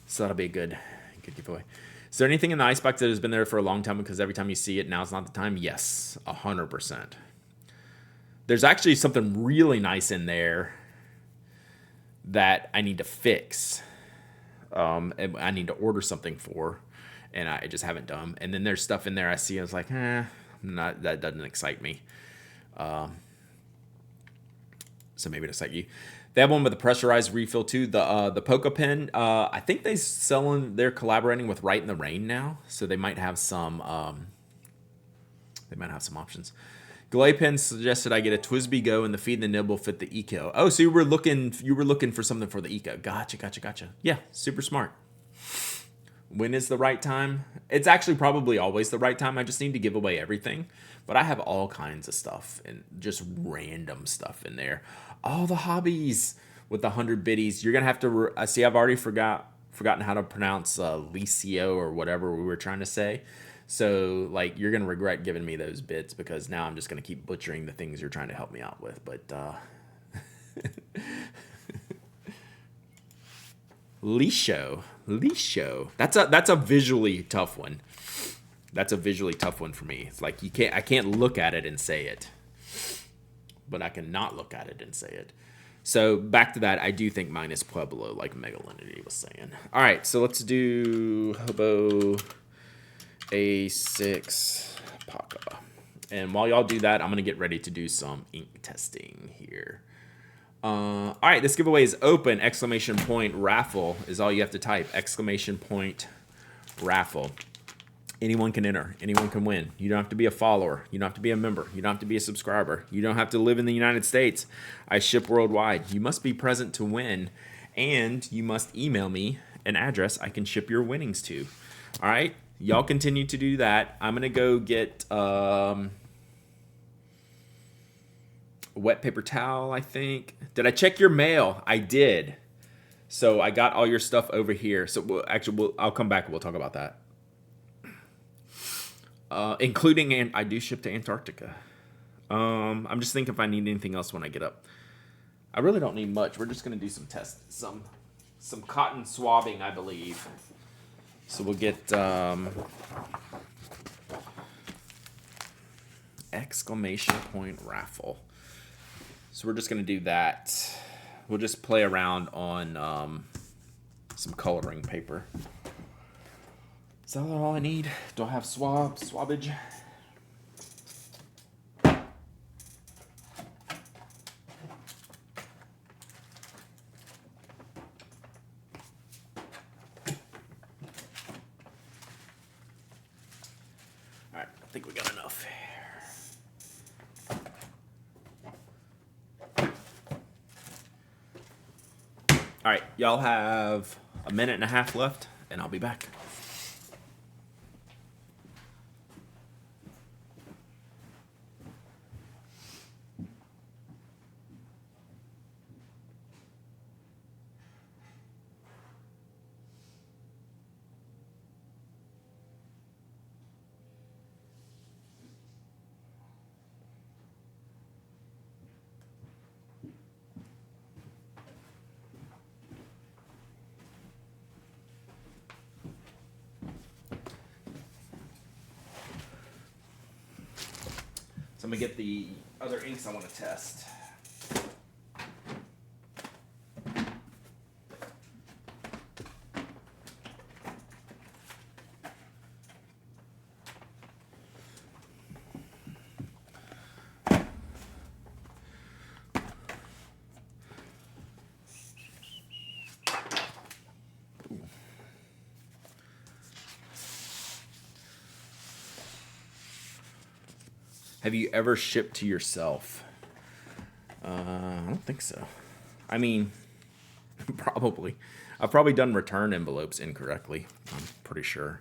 So that'll be a good giveaway. Is there anything in the icebox that has been there for a long time because every time you see it, now's not the time? Yes, 100%. There's actually something really nice in there that I need to fix. I need to order something for, and I just haven't done. And then there's stuff in there I see, I was like, that doesn't excite me. So maybe it'll excite you. They have one with a pressurized refill too. The Polka pen. I think they're collaborating with Right in the Rain now, so they might have some. They might have some options. Galay Pen suggested I get a Twisby Go and the Feed and the Nib will fit the Eco. Oh, so you were looking for something for the Eco. Gotcha. Yeah, super smart. When is the right time? It's actually probably always the right time. I just need to give away everything. But I have all kinds of stuff and just random stuff in there. All the hobbies with the 100 biddies. You're going to have to... see, I've already forgotten how to pronounce Licio or whatever we were trying to say. So, like, you're going to regret giving me those bits because now I'm just going to keep butchering the things you're trying to help me out with. But, Licio. That's a visually tough one. That's a visually tough one for me. It's like I can't look at it and say it, but I can not look at it and say it. So back to that, I do think mine is Pueblo, like Megalinity was saying. All right, so let's do Hobo A6 Paca. And while y'all do that, I'm gonna get ready to do some ink testing here. All right, this giveaway is open. ! Raffle is all you have to type. ! Raffle. Anyone can enter. Anyone can win. You don't have to be a follower. You don't have to be a member. You don't have to be a subscriber. You don't have to live in the United States. I ship worldwide. You must be present to win, and you must email me an address I can ship your winnings to. All right? Y'all continue to do that. I'm going to go get wet paper towel, I think. Did I check your mail? I did. So I got all your stuff over here. So I'll come back and we'll talk about that. Including, and I do ship to Antarctica. I'm just thinking if I need anything else when I get up. I really don't need much. We're just gonna do some tests, some cotton swabbing, I believe. So we'll get ! So we're just gonna do that. We'll just play around on some coloring paper. Is that all I need? Do I have swabbage? Alright, I think we got enough here. Alright, y'all have a minute and a half left, and I'll be back. So I'm going to get the other inks I want to test. Have you ever shipped to yourself? I don't think so. I mean, probably. I've probably done return envelopes incorrectly. I'm pretty sure.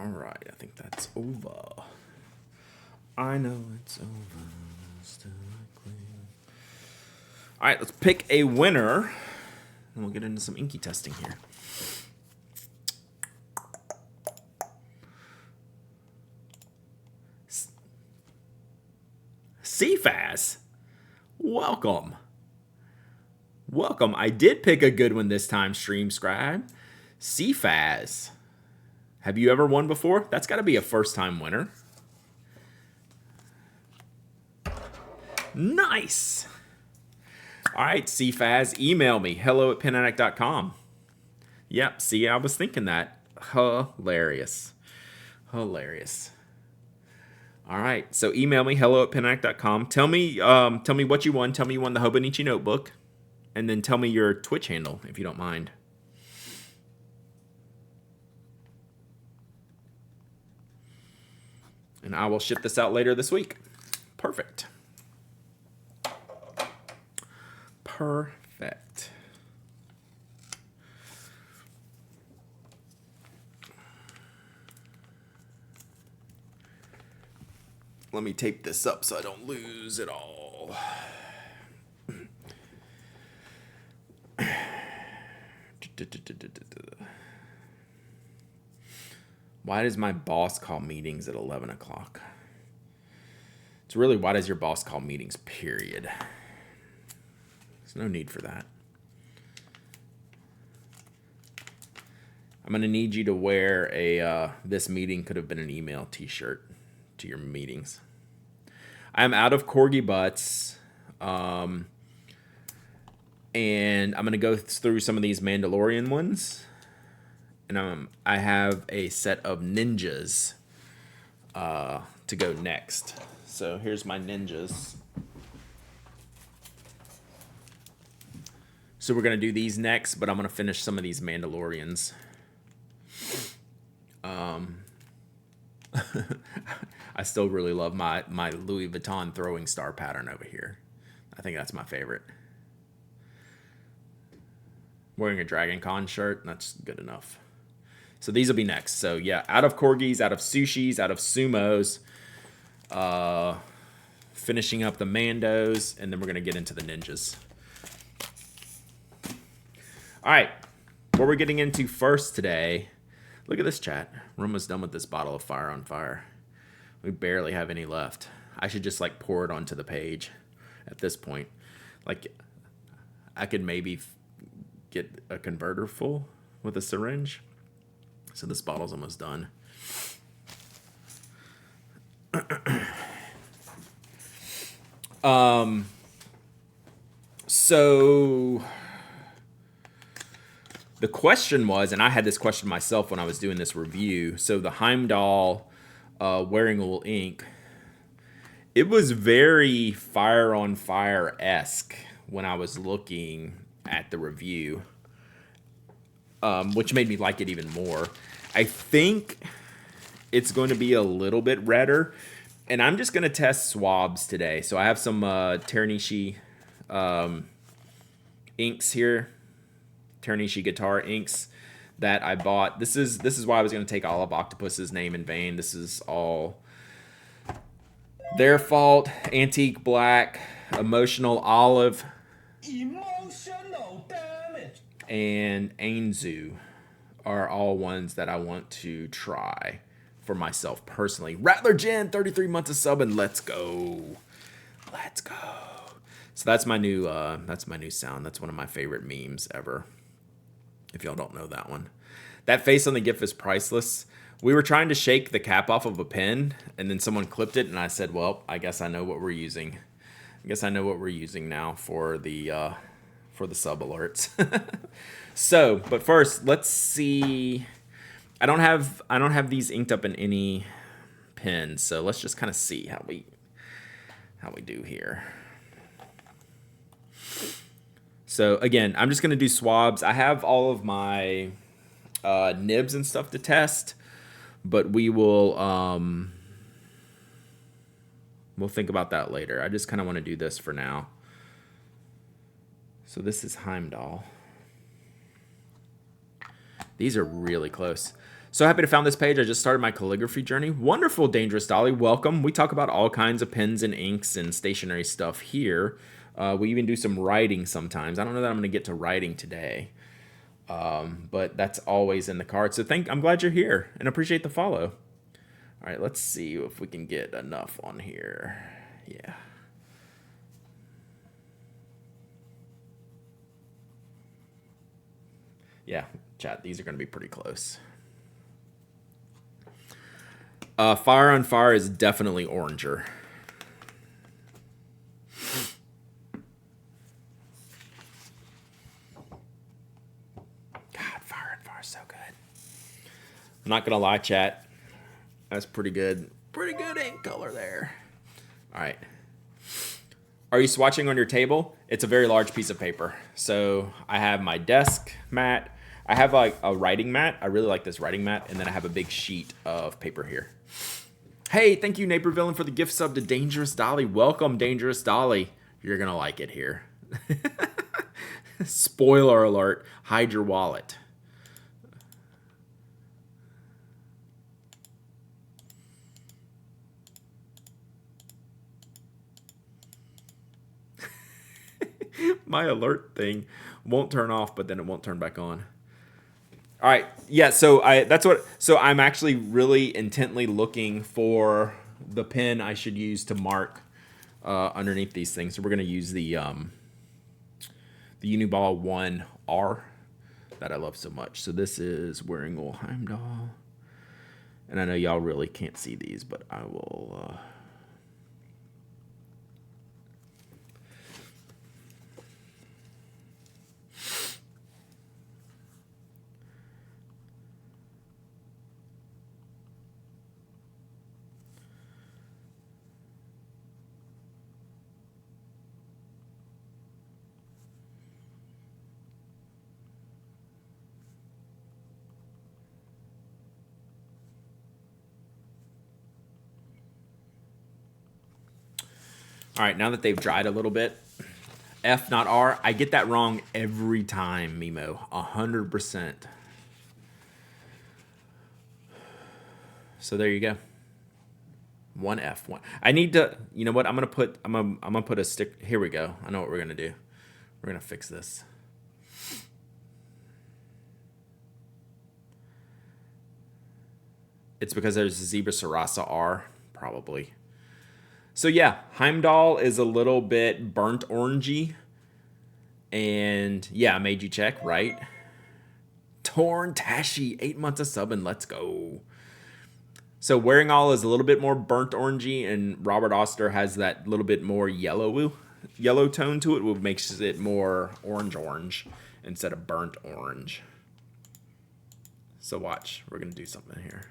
All right, I think that's over. I know it's over. Still clean. All right, let's pick a winner, and we'll get into some inky testing here. CFAS, welcome. Welcome. I did pick a good one this time, Stream Scribe. CFAS. Have you ever won before? That's got to be a first-time winner. Nice. All right, CFAS, email me, hello@penaddict.com. Yep, see, I was thinking that. Hilarious. Hilarious. All right, so email me, hello@penaddict.com. Tell me what you won. Tell me you won the Hobonichi notebook. And then tell me your Twitch handle, if you don't mind. And I will ship this out later this week. Perfect. Perfect. Let me tape this up so I don't lose it all. Why does my boss call meetings at 11 o'clock? It's really, why does your boss call meetings, period? There's no need for that. I'm going to need you to wear a this meeting could have been an email t-shirt to your meetings. I'm out of Corgi Butts. And I'm going to go through some of these Mandalorian ones. And I have a set of ninjas to go next. So here's my ninjas. So we're going to do these next, but I'm going to finish some of these Mandalorians. I still really love my Louis Vuitton throwing star pattern over here. I think that's my favorite. Wearing a Dragon Con shirt, that's good enough. So these will be next. So yeah, out of Corgis, out of Sushis, out of Sumos. Finishing up the Mandos, and then we're going to get into the ninjas. All right, what we're getting into first today, look at this chat. We're almost done with this bottle of Fire on Fire. We barely have any left. I should just like pour it onto the page at this point. Like I could maybe get a converter full with a syringe. So this bottle's almost done. So the question was, and I had this question myself when I was doing this review. So the Heimdall Wearing Wool ink, it was very Fire on Fire-esque when I was looking at the review, which made me like it even more. I think it's going to be a little bit redder, and I'm just going to test swabs today. So I have some Teranishi inks here, Teranishi guitar inks that I bought. This is why I was going to take all of Octopus's name in vain. This is all their fault. Antique Black, Emotional Olive, Emotional damage, and Ainzu are all ones that I want to try for myself personally. Rattler Jen, 33 months of sub, and let's go. Let's go. So that's my new sound. That's one of my favorite memes ever. If y'all don't know that one. That face on the GIF is priceless. We were trying to shake the cap off of a pen, and then someone clipped it, and I said, well, I guess I know what we're using. I guess I know what we're using now for the sub alerts. So, but first, let's see. I don't have these inked up in any pen, so let's just kind of see how we do here. So again, I'm just gonna do swabs. I have all of my nibs and stuff to test, but we will we'll think about that later. I just kind of want to do this for now. So this is Heimdall. These are really close. So happy to found this page. I just started my calligraphy journey. Wonderful, Dangerous Dolly. Welcome. We talk about all kinds of pens and inks and stationery stuff here. We even do some writing sometimes. I don't know that I'm going to get to writing today, but that's always in the card. So I'm glad you're here and appreciate the follow. All right, let's see if we can get enough on here. Yeah. Yeah, chat, these are going to be pretty close. Fire on Fire is definitely oranger. God, Fire on Fire is so good. I'm not going to lie, chat. That's pretty good. Pretty good ink color there. All right. Are you swatching on your table? It's a very large piece of paper. So I have my desk mat. I have like a writing mat. I really like this writing mat. And then I have a big sheet of paper here. Hey, thank you, Neighbor Villain, for the gift sub to Dangerous Dolly. Welcome, Dangerous Dolly. You're going to like it here. Spoiler alert. Hide your wallet. My alert thing won't turn off, but then it won't turn back on. All right. Yeah, so I'm actually really intently looking for the pen I should use to mark underneath these things. So we're going to use the Uniball 1R that I love so much. So this is Wearing Old Heimdall. And I know y'all really can't see these, but I will... All right, now that they've dried a little bit, F, not R. I get that wrong every time, Mimo. 100%. So there you go. 1F. One. I need to. You know what? I'm gonna put a stick. Here we go. I know what we're gonna do. We're gonna fix this. It's because there's a Zebra Sarasa R, probably. So yeah, Heimdall is a little bit burnt orangey. And yeah, I made you check, right? Torn Tashi, 8 months of subbing, let's go. So Wearing All is a little bit more burnt orangey, and Robert Oster has that little bit more yellow tone to it, which makes it more orange instead of burnt orange. So watch, we're gonna do something here.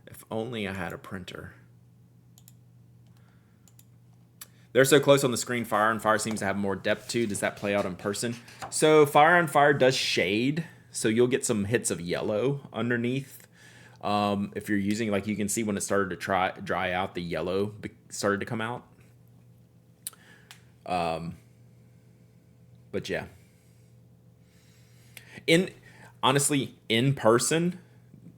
If only I had a printer. They're so close on the screen. Fire on Fire seems to have more depth too. Does that play out in person? So Fire on Fire does shade. So you'll get some hits of yellow underneath. If you're using, like you can see when it started to dry out, the yellow started to come out. But yeah. Honestly, in person,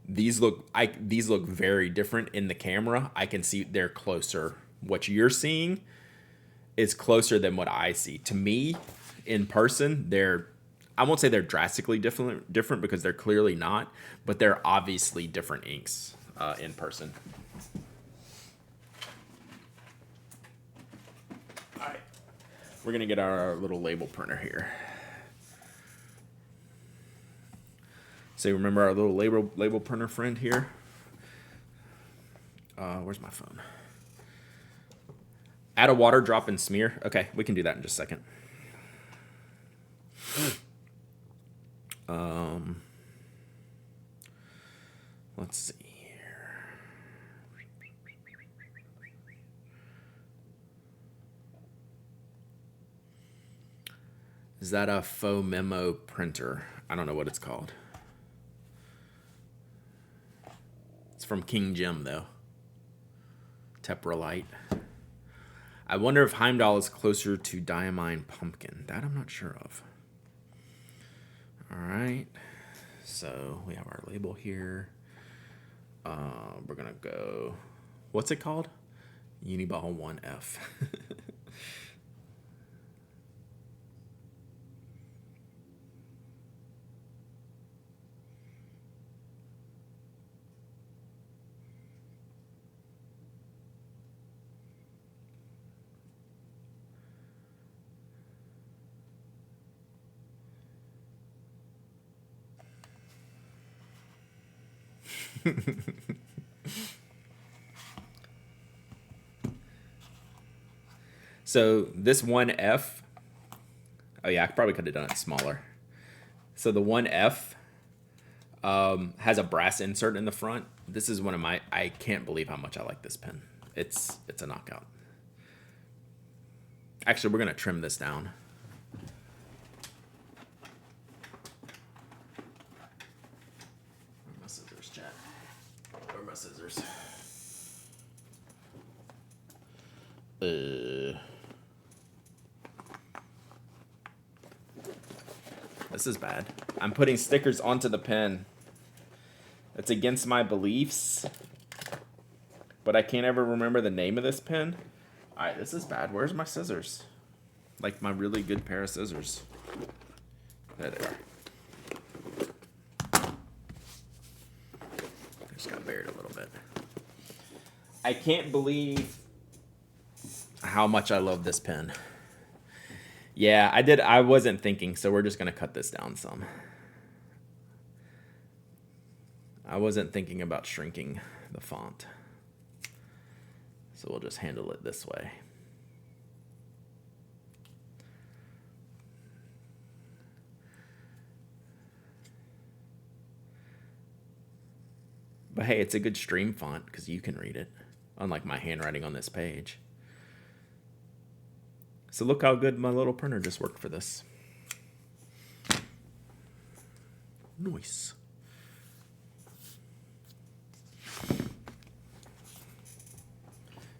these look very different in the camera. I can see they're closer. What you're seeing is closer than what I see. To me, in person, I won't say they're drastically different because they're clearly not, but they're obviously different inks in person. All right, we're gonna get our little label printer here. So remember our little label printer friend here? Where's my phone? Add a water drop and smear. Okay, we can do that in just a second. Let's see here. Is that a faux memo printer? I don't know what it's called. It's from King Jim, though. Teprolite. I wonder if Heimdall is closer to Diamine Pumpkin. That I'm not sure of. All right. So we have our label here. We're going to go, what's it called? Uniball 1F. So this 1F, oh yeah, I probably could have done it smaller. So the 1F has a brass insert in the front. This is one of my, I can't believe how much I like this pen. It's a knockout. Actually, we're going to trim this down. Where are my scissors, chat? Where are my scissors? This is bad. I'm putting stickers onto the pen. It's against my beliefs. But I can't ever remember the name of this pen. Alright, this is bad. Where's my scissors? Like my really good pair of scissors. There they are. I just got buried a little bit. I can't believe how much I love this pen. Yeah, I wasn't thinking, so we're just going to cut this down some. I wasn't thinking about shrinking the font. So we'll just handle it this way. But hey, it's a good stream font because you can read it, unlike my handwriting on this page. So look how good my little printer just worked for this. Nice.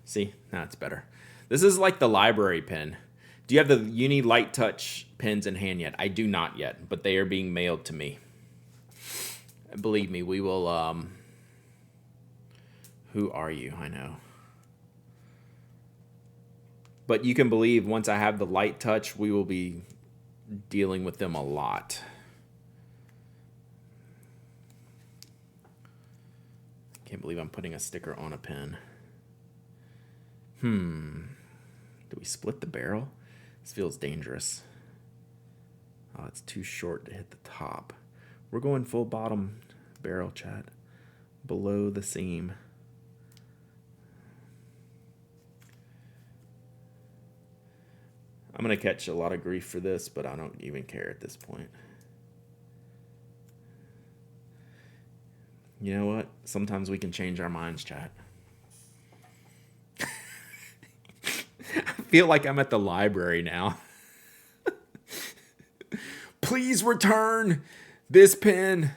See, now it's better. This is like the library pen. Do you have the Uni Light Touch pens in hand yet? I do not yet, but they are being mailed to me. Believe me, we will, who are you? I know. But you can believe once I have the Light Touch, we will be dealing with them a lot. Can't believe I'm putting a sticker on a pen. Do we split the barrel? This feels dangerous. Oh, it's too short to hit the top. We're going full bottom barrel, chat. Below the seam. I'm going to catch a lot of grief for this, but I don't even care at this point. You know what? Sometimes we can change our minds, chat. I feel like I'm at the library now. Please return this pen.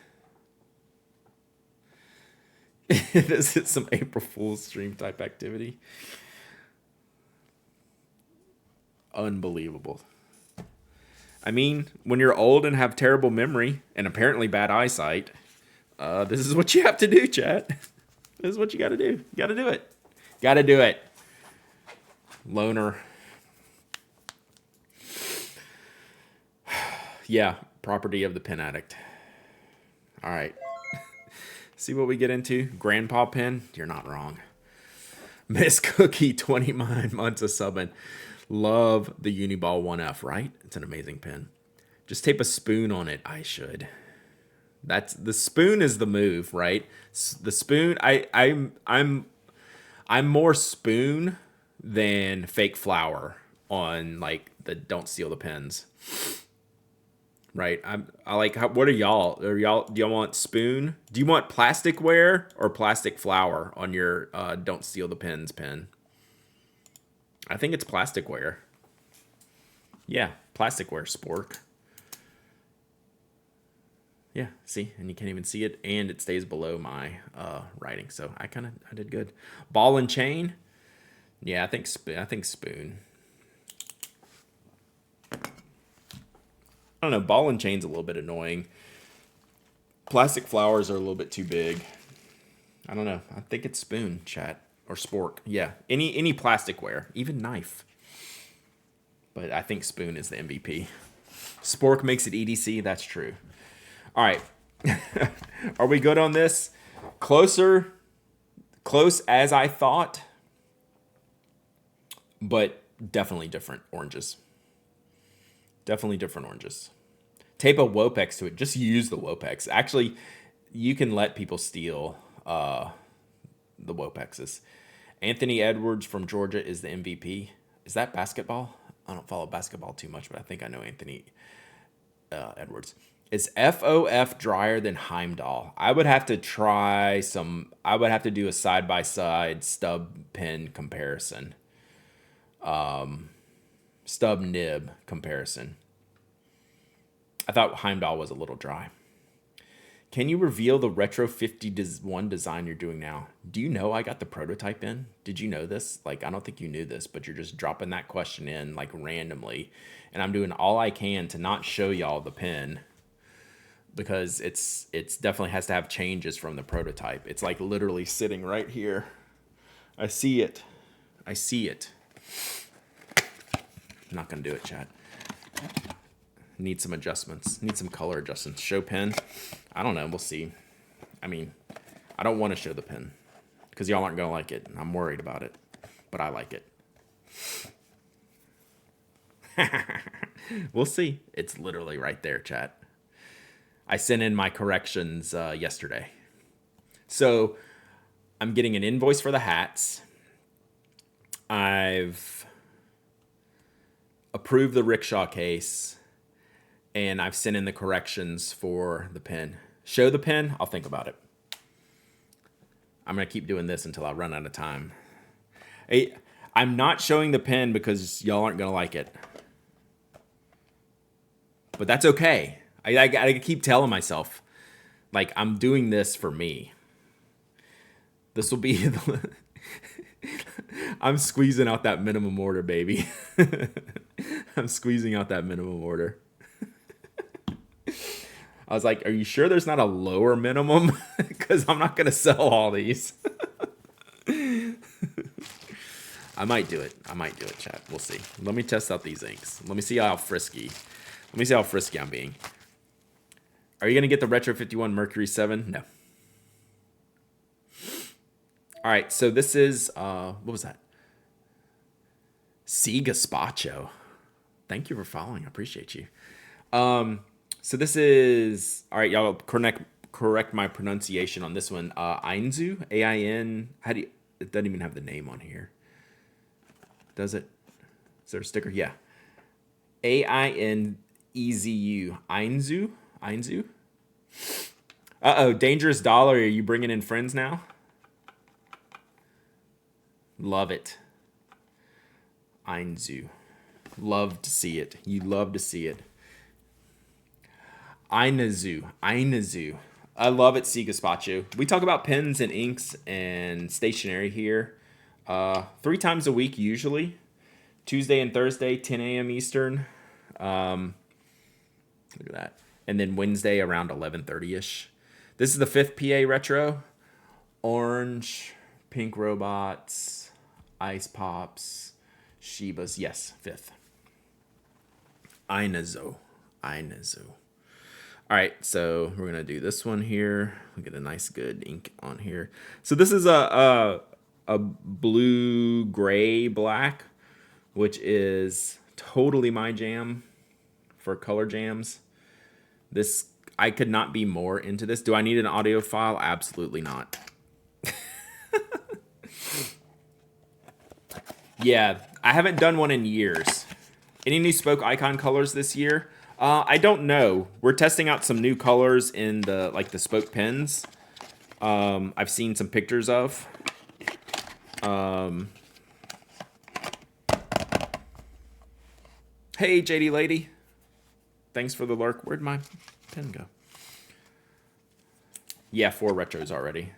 This is some April Fool's stream type activity. Unbelievable. I mean, when you're old and have terrible memory and apparently bad eyesight, this is what you have to do, chat. This is what you got to do. You got to do it. Got to do it. Loner. Yeah, property of the pen addict. All right. See what we get into. Grandpa pen. You're not wrong. Miss Cookie, 29 months of subbing. Love the Uniball 1F, right? It's an amazing pen. Just tape a spoon on it. I should. That's the spoon is the move, right? The spoon. I'm more spoon than fake flower on like the don't steal the pens. Right? I like what are y'all? Do y'all want spoon? Do you want plasticware or plastic flower on your don't steal the pens pen? I think it's plasticware. Yeah, plasticware, spork. Yeah, see, and you can't even see it, and it stays below my writing. So I did good. Ball and chain. Yeah, I think spoon. I don't know. Ball and chain's a little bit annoying. Plastic flowers are a little bit too big. I don't know. I think it's spoon, chat. Or spork. Yeah. Any plasticware. Even knife. But I think spoon is the MVP. Spork makes it EDC. That's true. All right. Are we good on this? Close as I thought. But definitely different oranges. Definitely different oranges. Tape a Wopex to it. Just use the Wopex. Actually, you can let people steal the Wopexes. Anthony Edwards from Georgia is the MVP. Is that basketball? I don't follow basketball too much, but I think I know Anthony Edwards. Is FOF drier than Heimdall? I would have to try some. I would have to do a side-by-side stub pen comparison. Stub nib comparison. I thought Heimdall was a little dry. Can you reveal the Retro 51 design you're doing now? Do you know I got the prototype in? Did you know this? Like, I don't think you knew this, but you're just dropping that question in like randomly. And I'm doing all I can to not show y'all the pen because it's definitely has to have changes from the prototype. It's like literally sitting right here. I see it. I see it. I'm not going to do it, chat. Need some adjustments. Need some color adjustments. Show pen. I don't know. We'll see. I mean, I don't want to show the pen because y'all aren't going to like it. I'm worried about it, but I like it. We'll see. It's literally right there, chat. I sent in my corrections yesterday. So I'm getting an invoice for the hats. I've approved the rickshaw case. And I've sent in the corrections for the pen. Show the pen, I'll think about it. I'm going to keep doing this until I run out of time. I'm not showing the pen because y'all aren't going to like it. But that's okay. I keep telling myself, like, I'm doing this for me. This will be... I'm squeezing out that minimum order, baby. I'm squeezing out that minimum order. I was like, are you sure there's not a lower minimum? Because I'm not going to sell all these. I might do it. Chat. We'll see. Let me test out these inks. Let me see how frisky. I'm being. Are you going to get the Retro 51 Mercury 7? No. All right. So this is, what was that? C. Gaspacho. Thank you for following. I appreciate you. So this is, all right, y'all correct my pronunciation on this one. Ainzu, A-I-N, it doesn't even have the name on here. Does it? Is there a sticker? Yeah. A-I-N-E-Z-U, Ainzu. Uh-oh, Dangerous Dollar, are you bringing in friends now? Love it. Ainzu. Love to see it. You love to see it. Ainazu. I love it, C. Gaspacho. We talk about pens and inks and stationery here 3 times a week usually. Tuesday and Thursday, 10 a.m. Eastern. Look at that. And then Wednesday around 11:30ish. This is the 5th PA Retro. Orange, pink robots, ice pops, Shibas. Yes, 5th. Ainazu. All right, so we're gonna do this one here. We get a nice good ink on here. So this is a blue, gray, black, which is totally my jam for color jams. This, I could not be more into this. Do I need an audio file? Absolutely not. Yeah, I haven't done one in years. Any new Spoke Icon colors this year? I don't know. We're testing out some new colors in the Spoke pens. I've seen some pictures of. Hey, JD lady. Thanks for the lurk. Where'd my pen go? Yeah, 4 retros already.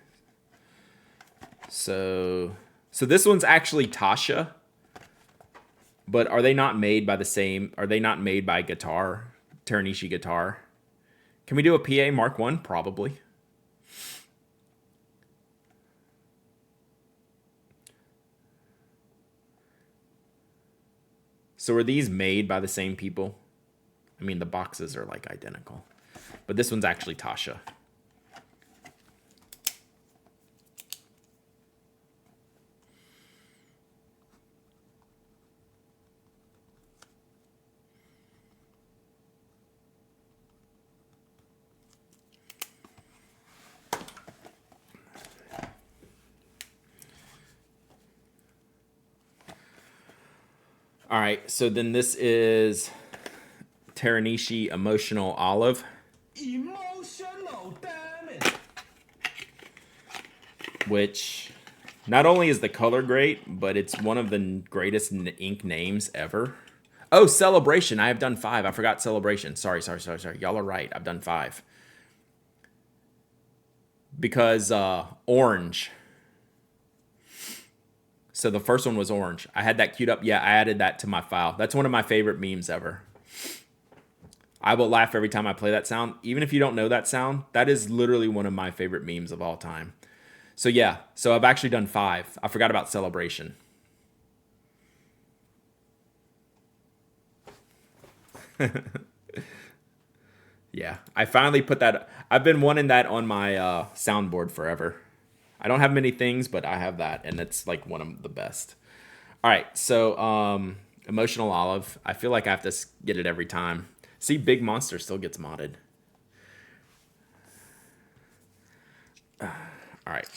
So this one's actually Tasha. But are they not made by the same? Are they not made by Guitar Teranishi guitar. Can we do a PA Mark 1? Probably. So are these made by the same people? I mean, the boxes are like identical. But this one's actually Tasha. All right, so then this is Teranishi Emotional Olive. Emotional damage. Which not only is the color great, but it's one of the greatest ink names ever. Oh, Celebration. I have done 5. I forgot Celebration. Sorry. Y'all are right. I've done 5. Because orange. So the first one was orange. I had that queued up. Yeah, I added that to my file. That's one of my favorite memes ever. I will laugh every time I play that sound. Even if you don't know that sound, that is literally one of my favorite memes of all time. So yeah, so I've actually done 5. I forgot about Celebration. Yeah, I finally put that. I've been wanting that on my soundboard forever. I don't have many things, but I have that, and it's like one of the best. All right, so Emotional Olive. I feel like I have to get it every time. See, Big Monster still gets modded. All right,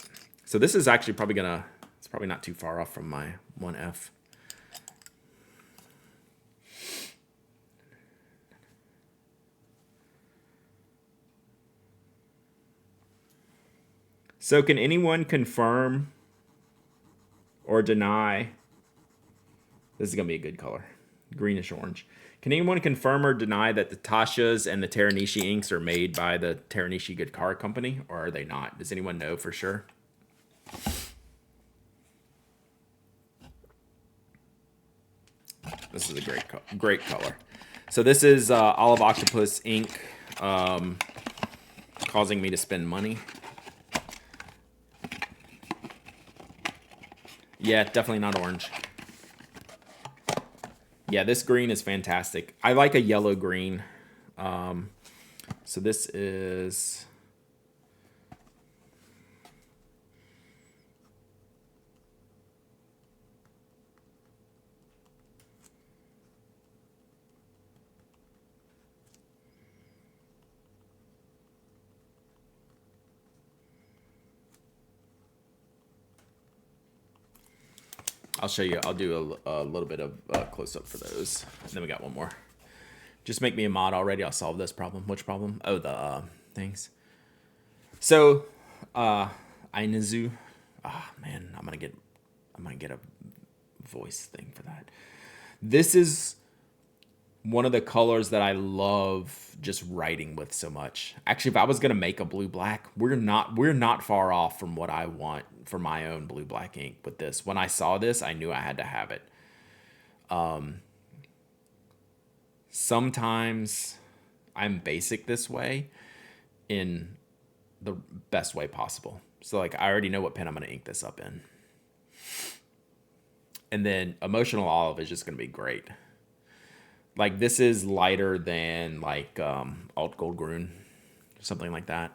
so this is actually probably gonna. It's probably not too far off from my 1F. So can anyone confirm or deny? This is going to be a good color. Greenish orange. Can anyone confirm or deny that the Tashas and the Teranishi inks are made by the Teranishi Guitar Company? Or are they not? Does anyone know for sure? This is a great color. So this is Olive Octopus ink causing me to spend money. Yeah, definitely not orange. Yeah, this green is fantastic. I like a yellow green. So this is... I'll show you. I'll do a little bit of close-up for those. And then we got one more. Just make me a mod already. I'll solve this problem. Which problem? Oh, the things. So, Ainizu. Ah, man, I'm gonna get a voice thing for that. This is one of the colors that I love just writing with so much. Actually, if I was gonna make a blue-black, we're not far off from what I want for my own blue-black ink with this. When I saw this, I knew I had to have it. Sometimes I'm basic this way in the best way possible. So like I already know what pen I'm gonna ink this up in. And then Emotional Olive is just gonna be great. Like this is lighter than like Alt Gold Grün, something like that.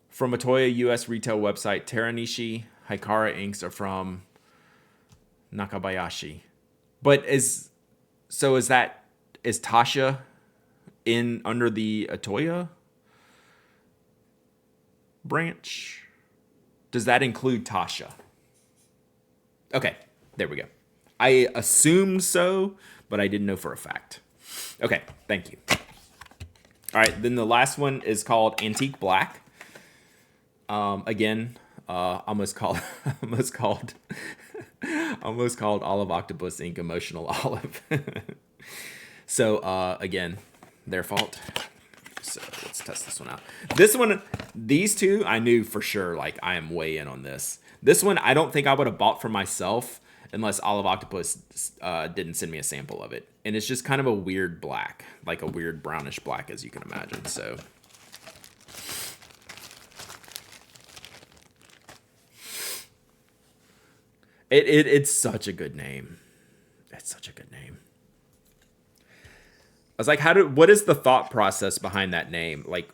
From a Toya US retail website, Teranishi Hikara inks are from Nakabayashi. But is Tasha in under the Atoya branch? Does that include Tasha? Okay, there we go. I assumed so, but I didn't know for a fact. Okay, thank you. All right, then the last one is called Antique Black. Again, almost called Olive Octopus ink Emotional Olive. So again, their fault. So let's test this one out. This one, these two, I knew for sure. Like I am way in on this. This one, I don't think I would have bought for myself unless Olive Octopus didn't send me a sample of it. And it's just kind of a weird black, like a weird brownish black, as you can imagine. So it's such a good name. It's such a good name. I was like, what is the thought process behind that name? Like,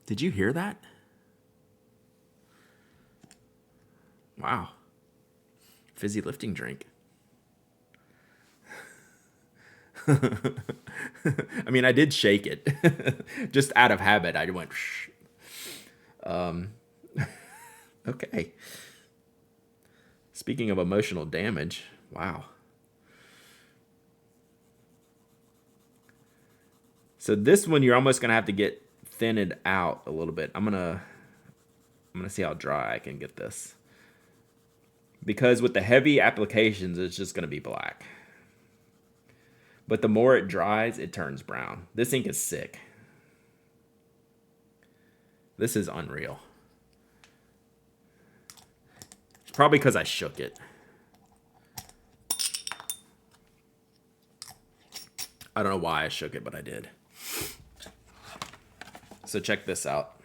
did you hear that? Wow. Fizzy lifting drink. I mean, I did shake it. Just out of habit, I went, okay. Speaking of emotional damage, wow. So this one, you're almost going to have to get thinned out a little bit. I'm gonna see how dry I can get this. Because with the heavy applications, it's just going to be black. But the more it dries, it turns brown. This ink is sick. This is unreal. Probably because I shook it. I don't know why I shook it, but I did. So check this out.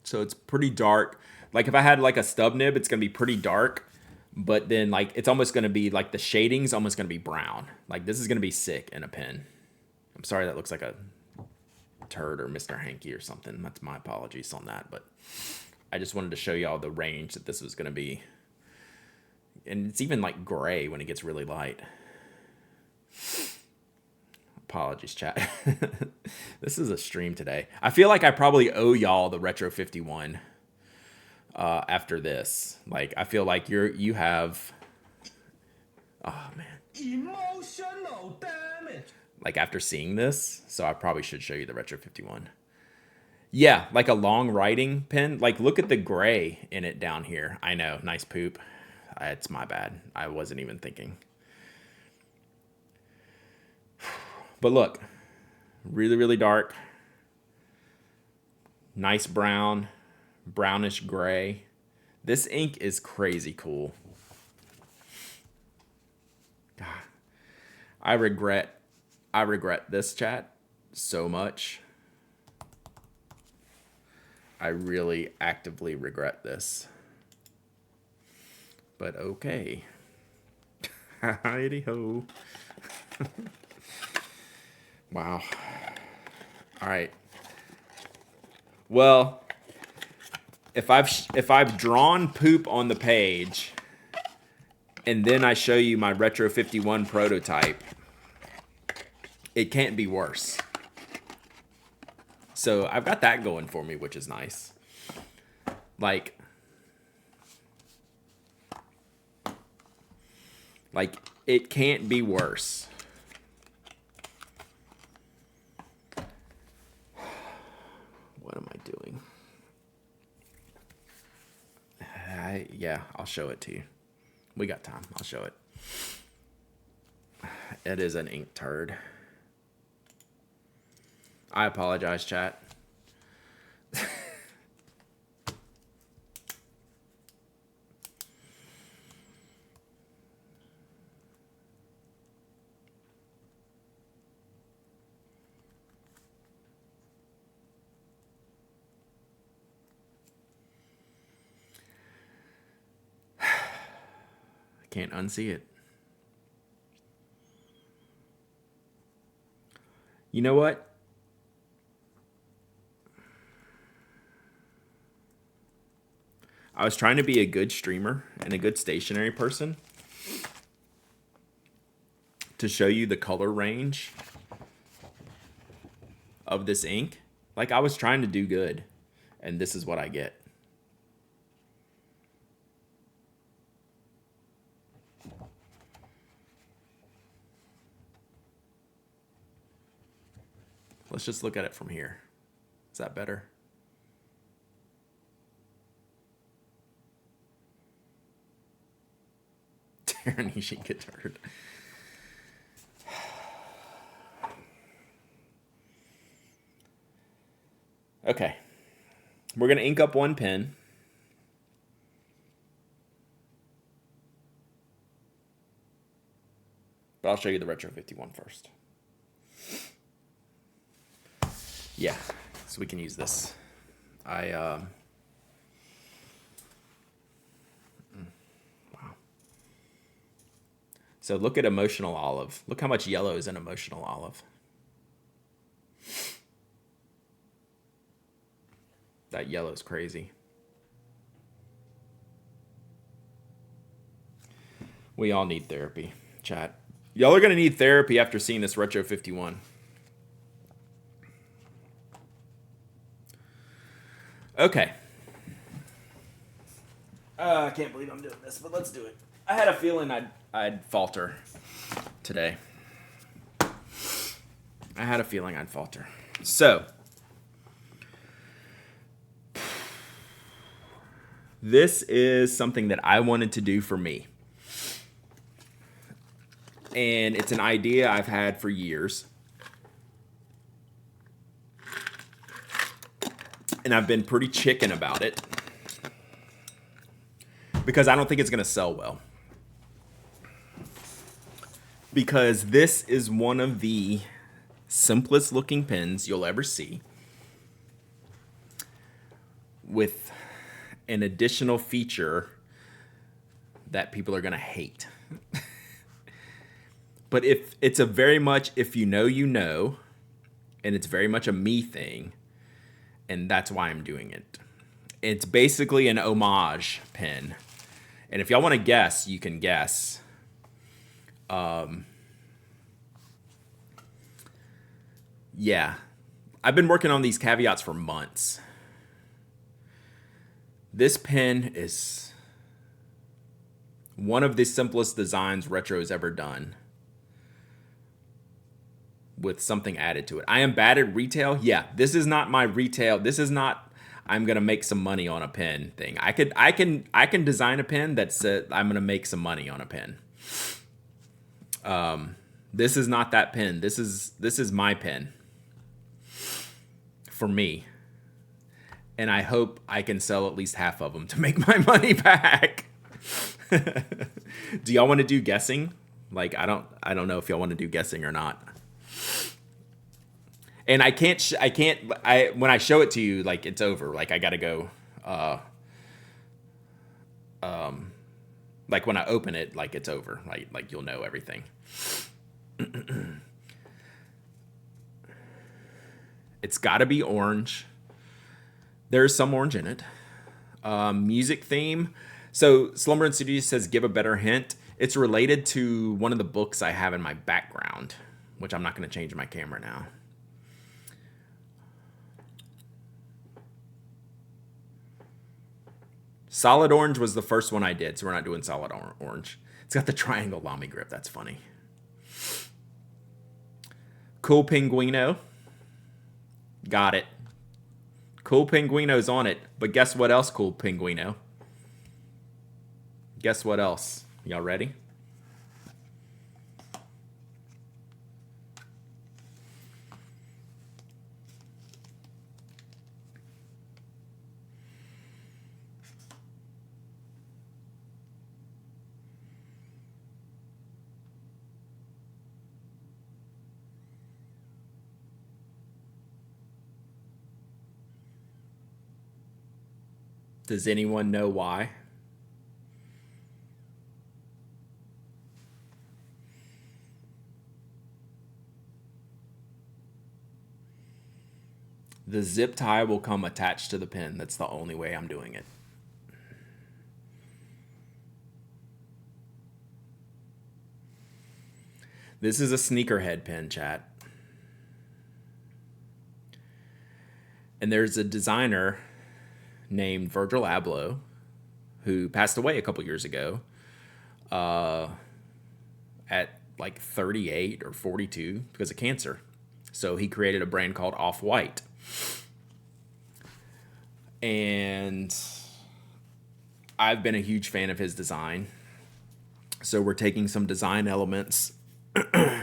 So it's pretty dark. Like if I had like a stub nib, it's going to be pretty dark. But then like it's almost going to be like the shading's almost going to be brown. Like this is going to be sick in a pen. I'm sorry that looks like a turd or Mr. Hanky or something. That's my apologies on that. But I just wanted to show y'all the range that this was going to be. And it's even like gray when it gets really light. Apologies, chat. This is a stream today. I feel like I probably owe y'all the Retro 51 after this. Like, I feel like you have... Oh, man. Emotional damage. Like, after seeing this, so I probably should show you the Retro 51. Yeah, like a long writing pen. Like, look at the gray in it down here. I know, nice poop. It's my bad. I wasn't even thinking. But look, really, really dark. Nice brown, brownish gray. This ink is crazy cool. God, I regret this, chat, so much. I really actively regret this. But okay. Heidi ho. Wow. All right. Well, if I've drawn poop on the page and then I show you my Retro 51 prototype, it can't be worse. So I've got that going for me, which is nice. Like it can't be worse. What am I doing? Yeah, I'll show it to you. We got time. I'll show it. It is an ink turd. I apologize, chat. Can't unsee it. You know what? I was trying to be a good streamer and a good stationary person to show you the color range of this ink. Like I was trying to do good, and this is what I get. Let's just look at it from here. Is that better? Tyranny Sheikah turd. We're going to ink up one pen. But I'll show you the Retro 51 first. Yeah, so we can use this. Wow. So look at Emotional Olive. Look how much yellow is in Emotional Olive. That yellow is crazy. We all need therapy, chat. Y'all are going to need therapy after seeing this Retro 51. Okay. I can't believe I'm doing this, but let's do it. I had a feeling I'd falter today. I had a feeling I'd falter. So, this is something that I wanted to do for me. And it's an idea I've had for years. And I've been pretty chicken about it. Because I don't think it's going to sell well. Because this is one of the simplest looking pens you'll ever see. With an additional feature that people are going to hate. But if it's a very much, if you know, you know, and it's very much a me thing, and that's why I'm doing it. It's basically an homage pen. And if y'all want to guess, you can guess. Yeah. I've been working on these caveats for months. This pen is one of the simplest designs Retro's ever done. With something added to it. I am bad at retail. Yeah, this is not my retail. This is not I'm gonna make some money on a pen thing. I can design a pen that says I'm gonna make some money on a pen. This is not that pen. This is my pen. For me. And I hope I can sell at least half of them to make my money back. Do y'all want to do guessing? Like I don't know if y'all want to do guessing or not. And I can't when I show it to you, like it's over. Like I gotta go, like when I open it, like it's over. Like you'll know everything. It's gotta be orange. There's some orange in it. Music theme. So Slumber and Studio says, give a better hint. It's related to one of the books I have in my background, which I'm not going to change my camera now. Solid orange was the first one I did, so we're not doing solid orange. It's got the triangle Lamy grip. That's funny. Cool Pinguino. Got it. Cool Pinguino's on it. But guess what else, Cool Pinguino? Guess what else? Y'all ready? Does anyone know why? The zip tie will come attached to the pen. That's the only way I'm doing it. This is a sneakerhead pen, chat. And there's a designer named Virgil Abloh who passed away a couple years ago at like 38 or 42 because of cancer. So he created a brand called Off-White. And I've been a huge fan of his design. So we're taking some design elements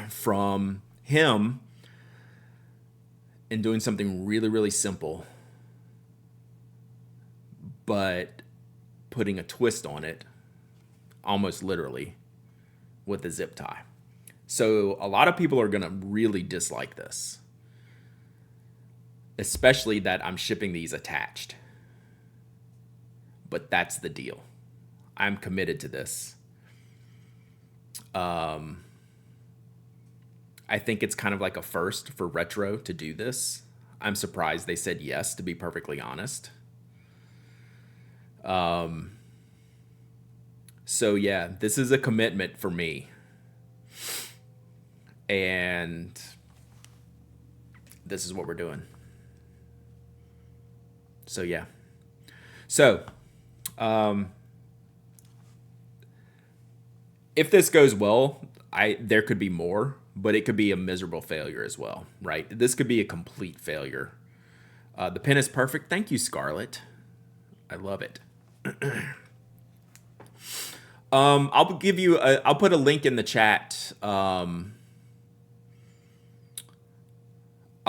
from him and doing something really, really simple but putting a twist on it, almost literally, with a zip tie. So a lot of people are going to really dislike this, especially that I'm shipping these attached. But that's the deal. I'm committed to this. I think it's kind of like a first for retro to do this. I'm surprised they said yes, to be perfectly honest. So yeah, this is a commitment for me. And this is what we're doing. So yeah. So, if this goes well, there could be more, but it could be a miserable failure as well, right? This could be a complete failure. The pen is perfect. Thank you, Scarlett. I love it. I'll put a link in the chat. I'll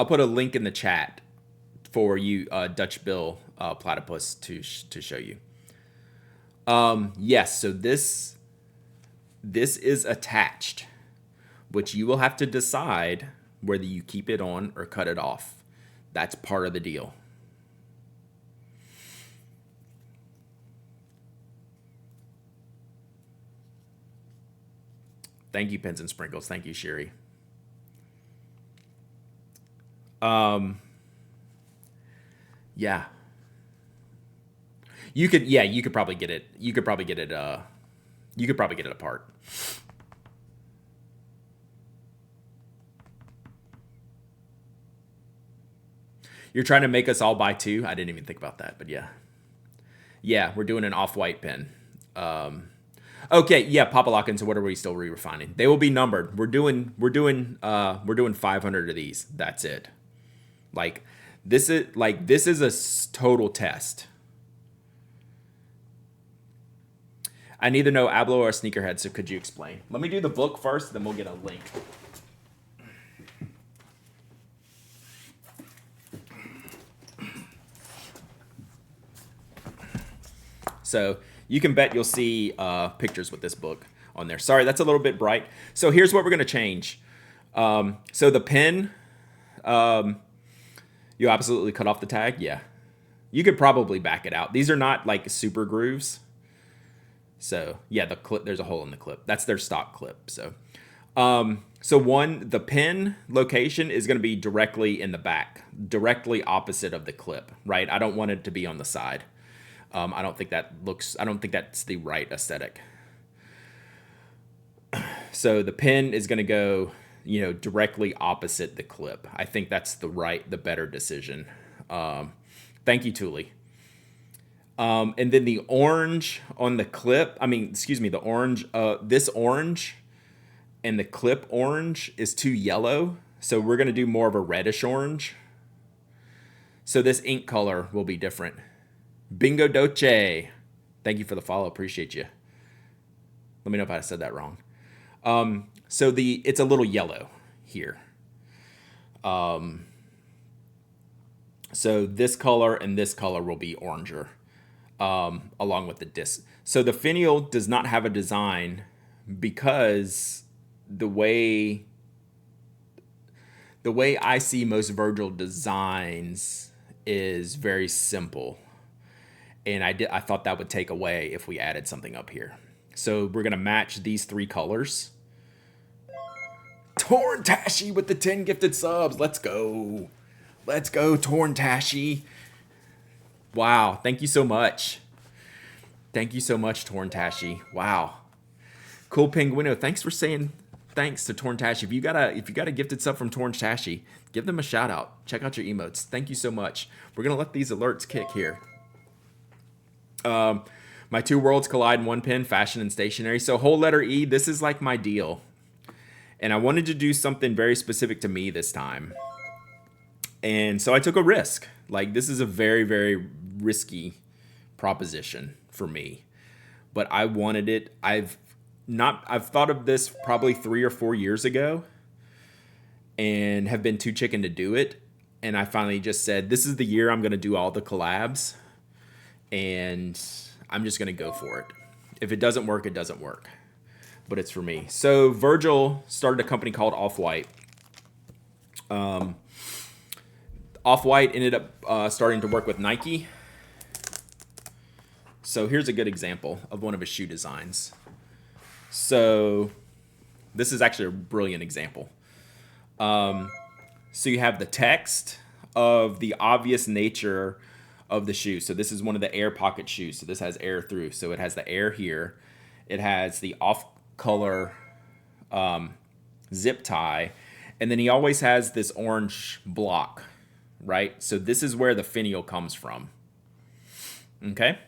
put a link in the chat for you, Dutch Bill Platypus, to show you. Yes, so this is attached, which you will have to decide whether you keep it on or cut it off. That's part of the deal. Thank you, Pins and Sprinkles. Thank you, Sherry. Yeah. You could probably get it. You could probably get it apart. You're trying to make us all buy two? I didn't even think about that, but yeah. Yeah, we're doing an off-white pen. Okay, yeah, Papa Lock. So what are we still re-refining? They will be numbered. We're doing 500 of these. That's it. This is a total test. I neither know Ablo or Sneakerhead, so could you explain? Let me do the book first, then we'll get a link. So you can bet you'll see pictures with this book on there. Sorry, that's a little bit bright. So here's what we're going to change. So the pen, you absolutely cut off the tag? Yeah. You could probably back it out. These are not like super grooves. So yeah, the clip, there's a hole in the clip. That's their stock clip. So, the pen location is going to be directly in the back, directly opposite of the clip, right? I don't want it to be on the side. I don't think that's the right aesthetic. So the pen is going to go, directly opposite the clip. I think that's the better decision. Thank you, Thule. And then the orange on the clip, the orange, this orange and the clip orange is too yellow. So we're going to do more of a reddish orange. So this ink color will be different. Bingo Doce. Thank you for the follow. Appreciate you. Let me know if I said that wrong. So it's a little yellow here. So this color and this color will be oranger, along with the disc. So the finial does not have a design because the way I see most Virgil designs is very simple. And I thought that would take away if we added something up here. So we're going to match these three colors. Torn Tashi with the 10 gifted subs. Let's go. Let's go, Torn Tashi. Wow. Thank you so much. Thank you so much, Torn Tashi. Wow. Cool Penguino. Thanks for saying thanks to Torn Tashi. If you got a gifted sub from Torn Tashi, give them a shout out. Check out your emotes. Thank you so much. We're going to let these alerts kick here. My two worlds collide in one pen, fashion and stationery. So whole letter E, this is like my deal. And I wanted to do something very specific to me this time. And so I took a risk. This is a very, very risky proposition for me. But I wanted it. I've thought of this probably 3 or 4 years ago and have been too chicken to do it. And I finally just said, this is the year I'm going to do all the collabs. and I'm just going to go for it. If it doesn't work, it doesn't work. But it's for me. So Virgil started a company called Off-White. Off-White ended up starting to work with Nike. So here's a good example of one of his shoe designs. So this is actually a brilliant example. So you have the text of the obvious nature of the shoe. So this is one of the air pocket shoes. So this has air through. So it has the air here. It has the off-color zip tie. And then he always has this orange block, right? So this is where the finial comes from. Okay?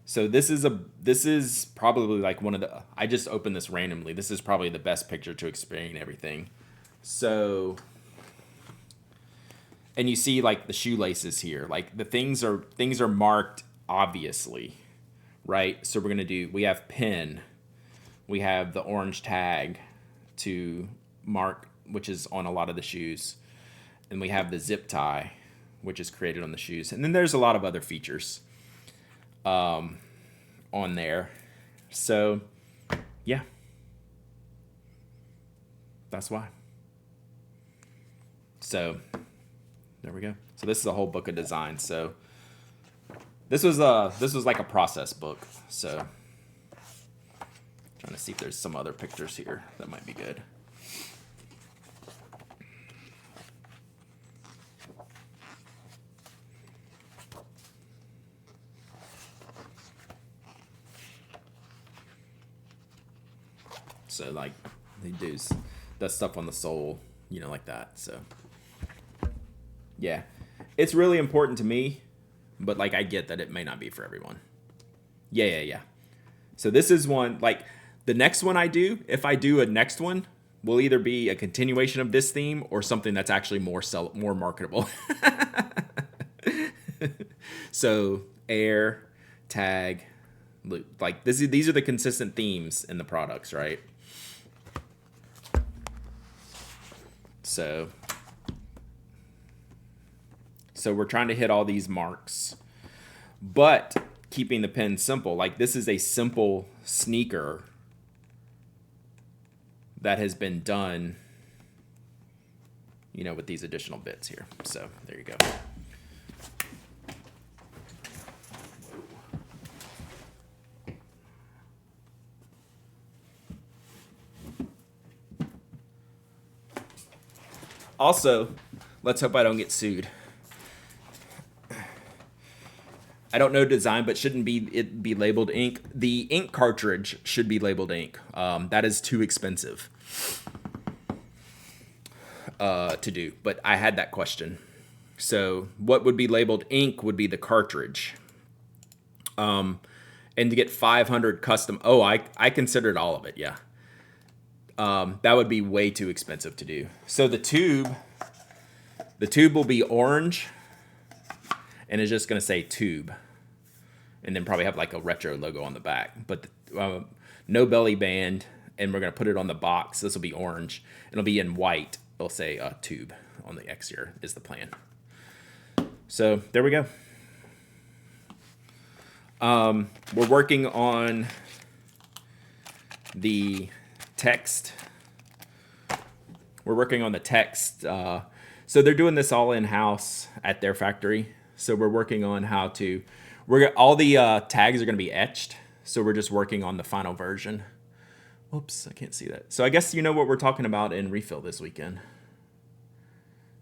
So this is probably like one of the, I just opened this randomly. This is probably the best picture to explain everything. So, and you see like the shoelaces here, like the things are marked obviously, right? So we have pin, we have the orange tag to mark, which is on a lot of the shoes. And we have the zip tie, which is created on the shoes. And then there's a lot of other features on there. So, yeah. That's why. So, there we go. So this is a whole book of design. So, this was like a process book. So, trying to see if there's some other pictures here that might be good. So like they do that stuff on the sole, you know, like that. So yeah, it's really important to me, but like I get that it may not be for everyone. Yeah. So this is one, like the next one I do, if I do a next one, will either be a continuation of this theme or something that's actually more marketable. So air, tag, like these are the consistent themes in the products, right? So we're trying to hit all these marks, but keeping the pin simple. Like this is a simple sneaker that has been done, you know, with these additional bits here. So there you go. Also, let's hope I don't get sued. I don't know design, but shouldn't it be labeled ink? The ink cartridge should be labeled ink. That is too expensive to do. But I had that question. So what would be labeled ink would be the cartridge. And to get 500 custom, I considered all of it, yeah. That would be way too expensive to do. So the tube will be orange, and it's just going to say tube, and then probably have like a retro logo on the back. But no belly band, and we're going to put it on the box. This will be orange. It'll be in white. It'll say tube on the exterior is the plan. So there we go. We're working on the text. We're working on the text. So they're doing this all in-house at their factory. So we're working on how to, all the tags are going to be etched. So we're just working on the final version. Whoops, I can't see that. So I guess you know what we're talking about in Refill this weekend.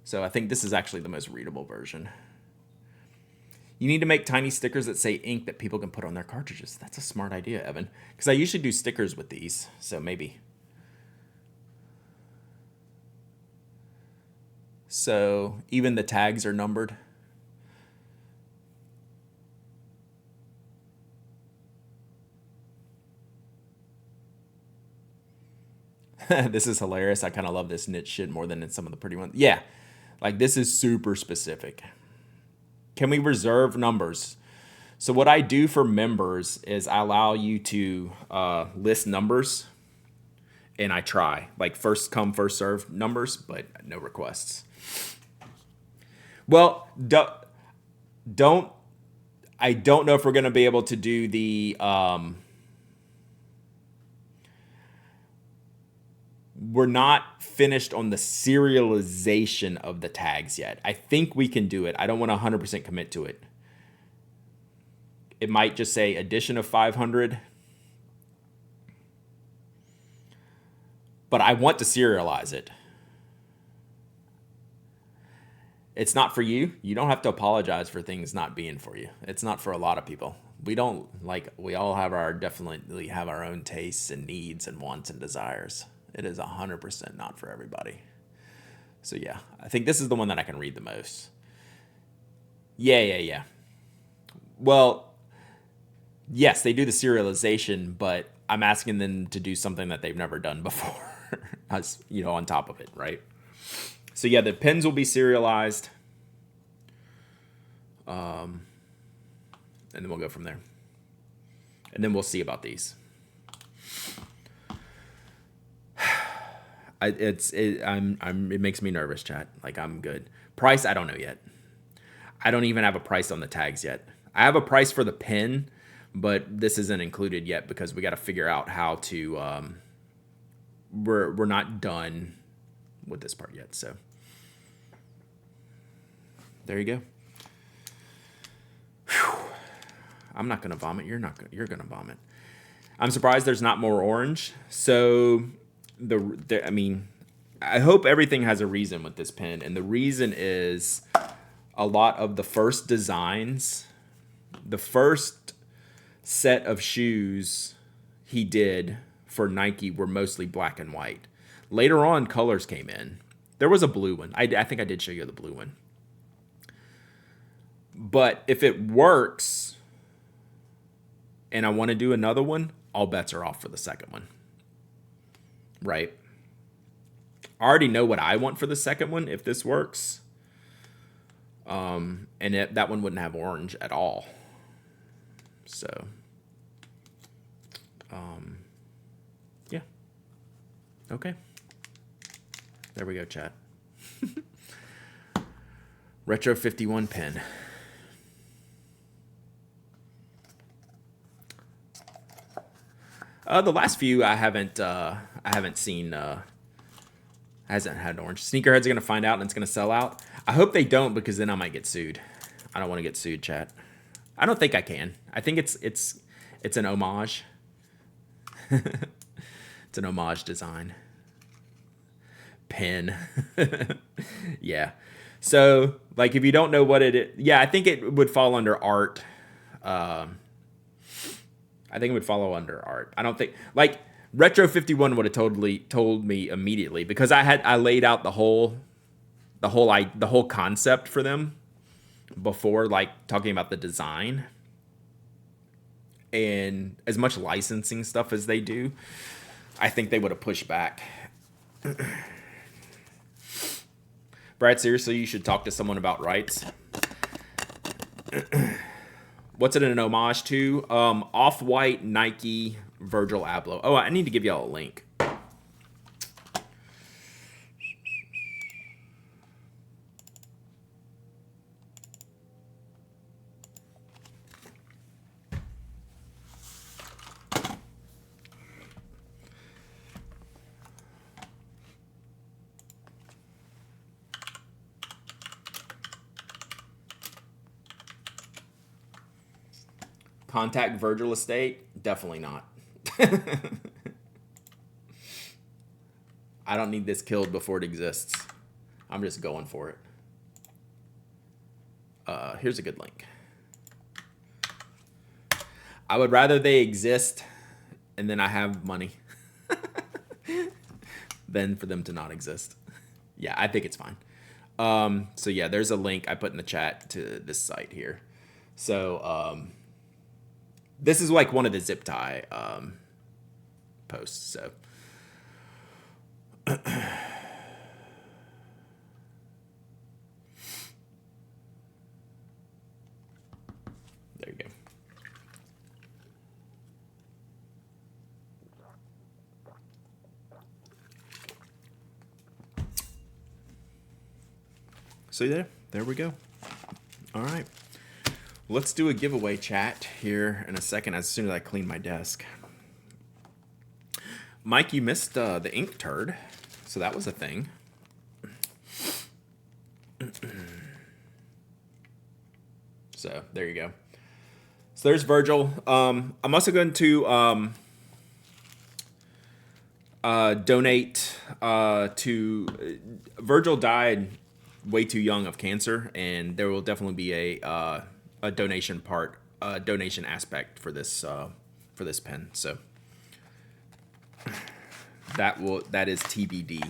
So I think this is actually the most readable version. You need to make tiny stickers that say ink that people can put on their cartridges. That's a smart idea, Evan. Because I usually do stickers with these, so maybe. So even the tags are numbered. This is hilarious. I kind of love this knit shit more than in some of the pretty ones. Yeah, like this is super specific. Can we reserve numbers? So what I do for members is I allow you to list numbers, and I try like first come first serve numbers, but no requests. Well, don't. I don't know if we're going to be able to do the we're not finished on the serialization of the tags yet. I think we can do it. I don't want to 100% commit to it. It might just say edition of 500. But I want to serialize it. It's not for you. You don't have to apologize for things not being for you. It's not for a lot of people. We all definitely have our own tastes and needs and wants and desires. It is 100% not for everybody. So yeah, I think this is the one that I can read the most. Yeah. Well, yes, they do the serialization, but I'm asking them to do something that they've never done before. As on top of it, right? So yeah, the pins will be serialized. And then we'll go from there. And then we'll see about these. It makes me nervous, chat. Like, I'm good. Price, I don't know yet. I don't even have a price on the tags yet. I have a price for the pin, but this isn't included yet because we got to figure out how to. We're not done with this part yet, so there you go. Whew. I'm not gonna vomit. You're gonna vomit. I'm surprised there's not more orange. So I hope everything has a reason with this pen, and the reason is a lot of the first designs, the first set of shoes he did for Nike were mostly black and white. Later on, colors came in. There was a blue one. I think I did show you the blue one. But if it works and I want to do another one, all bets are off for the second one. Right? I already know what I want for the second one if this works. And that one wouldn't have orange at all. So, yeah. Okay. There we go, chat. Retro 51 pen. The last few I haven't seen. Hasn't had orange. Sneakerheads are gonna find out and it's gonna sell out. I hope they don't, because then I might get sued. I don't want to get sued, chat. I don't think I can. I think it's an homage. It's an homage design. Pen. Yeah. So, like, if you don't know what it is, yeah, I think it would fall under art. I think it would follow under art. I don't think, like, Retro 51 would have totally told me immediately, because I laid out the whole concept for them before, like, talking about the design. And as much licensing stuff as they do, I think they would have pushed back. Brad, seriously, you should talk to someone about rights. What's it an homage to? Off-White, Nike, Virgil Abloh. Oh, I need to give y'all a link. Contact Virgil Estate? Definitely not. I don't need this killed before it exists. I'm just going for it. Here's a good link. I would rather they exist and then I have money than for them to not exist. Yeah, I think it's fine. So yeah, there's a link I put in the chat to this site here. So this is like one of the zip tie posts. So there you go. So there we go. All right. Let's do a giveaway chat here in a second as soon as I clean my desk. Mike, you missed the ink turd, so that was a thing. So there you go. So there's Virgil. I'm also going to donate to Virgil died way too young of cancer, and there will definitely be a donation aspect for this pen. So that is TBD.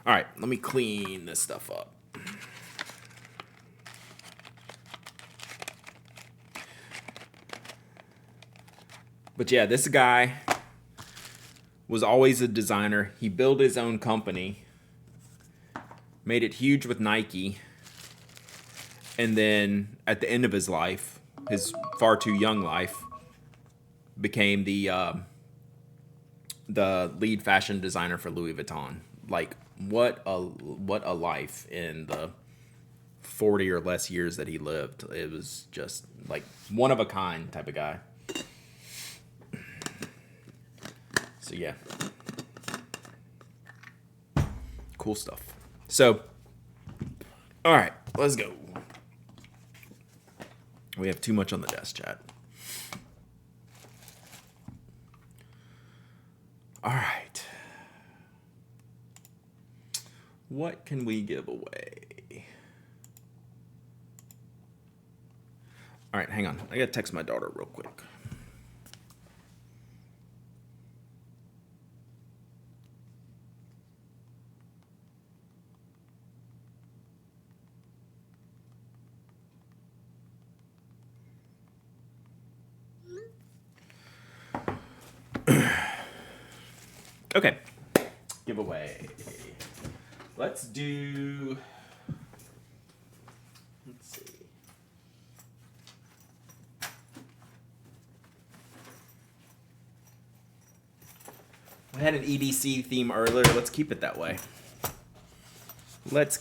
All right, let me clean this stuff up. But yeah, this guy was always a designer. He built his own company, made it huge with Nike, and then at the end of his life, his far too young life, became the lead fashion designer for Louis Vuitton. Like, what a life in the 40 or less years that he lived. It was just like one of a kind type of guy. So yeah, cool stuff. So, all right, let's go. We have too much on the desk, chat. All right. What can we give away? All right, hang on. I gotta text my daughter real quick. Okay, giveaway. Let's see. We had an EDC theme earlier. Let's keep it that way. Let's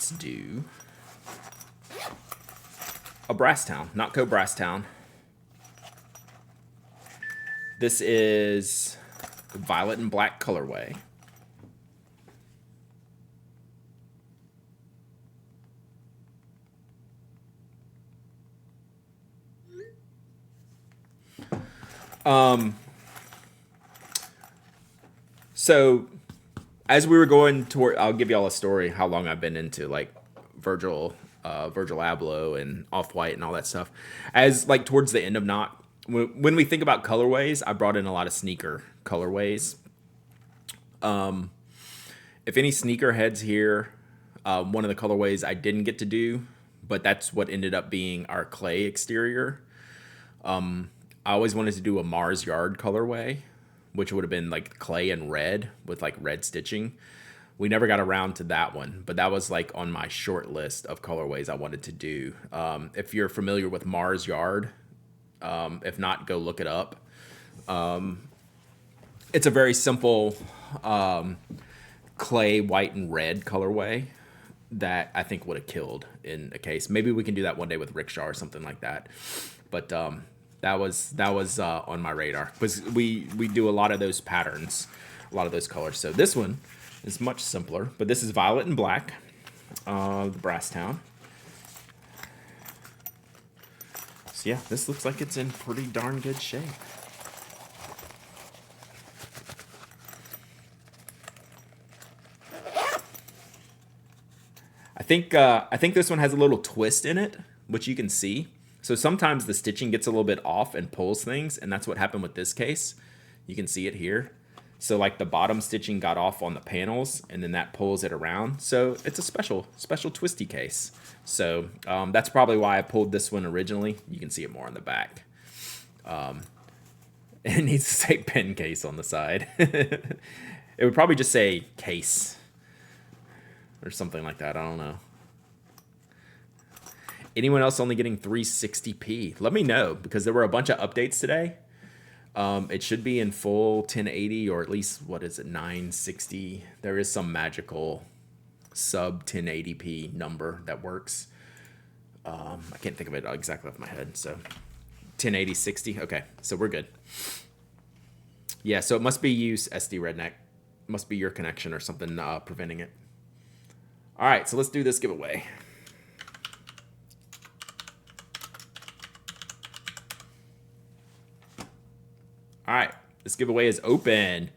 do a Brasstown, Notco Brasstown. This is violet and black colorway. So as we were going toward, I'll give y'all a story how long I've been into like Virgil Abloh and Off-White and all that stuff. As like towards the end of Knot, when we think about colorways, I brought in a lot of sneaker colorways. If any sneaker heads here, one of the colorways I didn't get to do, but that's what ended up being our clay exterior. I always wanted to do a Mars Yard colorway, which would have been like clay and red with like red stitching. We never got around to that one, but that was like on my short list of colorways I wanted to do. If you're familiar with Mars Yard, if not, go look it up. It's a very simple clay, white, and red colorway that I think would have killed in a case. Maybe we can do that one day with Rickshaw or something like that. But that was on my radar because we do a lot of those patterns, a lot of those colors. So this one is much simpler, but this is violet and black, the Brasstown. So yeah, this looks like it's in pretty darn good shape. I think this one has a little twist in it, which you can see. So sometimes the stitching gets a little bit off and pulls things, and that's what happened with this case. You can see it here. So like the bottom stitching got off on the panels, and then that pulls it around. So it's a special twisty case. So that's probably why I pulled this one originally. You can see it more on the back. It needs to say pen case on the side. It would probably just say case or something like that. I don't know. Anyone else only getting 360p? Let me know, because there were a bunch of updates today. It should be in full 1080, or at least, what is it, 960. There is some magical sub 1080p number that works. I can't think of it exactly off my head. So 1080, 60. Okay, so we're good. Yeah, so it must be use SD Redneck. Must be your connection or something preventing it. All right, so let's do this giveaway. All right, this giveaway is open.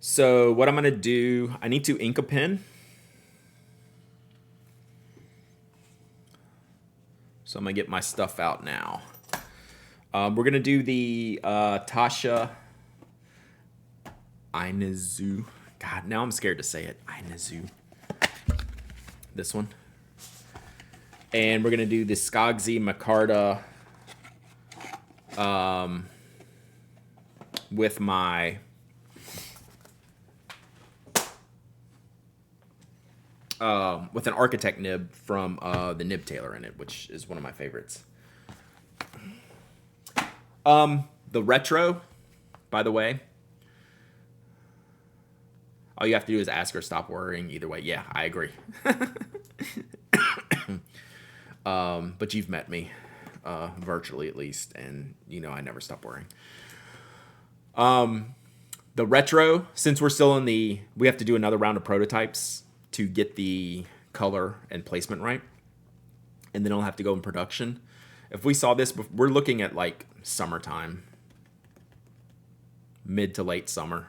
So what I'm going to do, I need to ink a pen. So I'm going to get my stuff out now. We're going to do the Tasha Ainazu. God, now I'm scared to say it. Ainazu. This one. And we're going to do the Skogsy Micarta with my with an Architect nib from the Nib Tailor in it, which is one of my favorites. The retro, by the way, all you have to do is ask her, stop worrying. Either way, yeah, I agree. But you've met me, virtually at least, and you know I never stop worrying. The retro, since we're still in the, we have to do another round of prototypes to get the color and placement right, and then it'll have to go in production. If we saw this, we're looking at like summertime, mid to late summer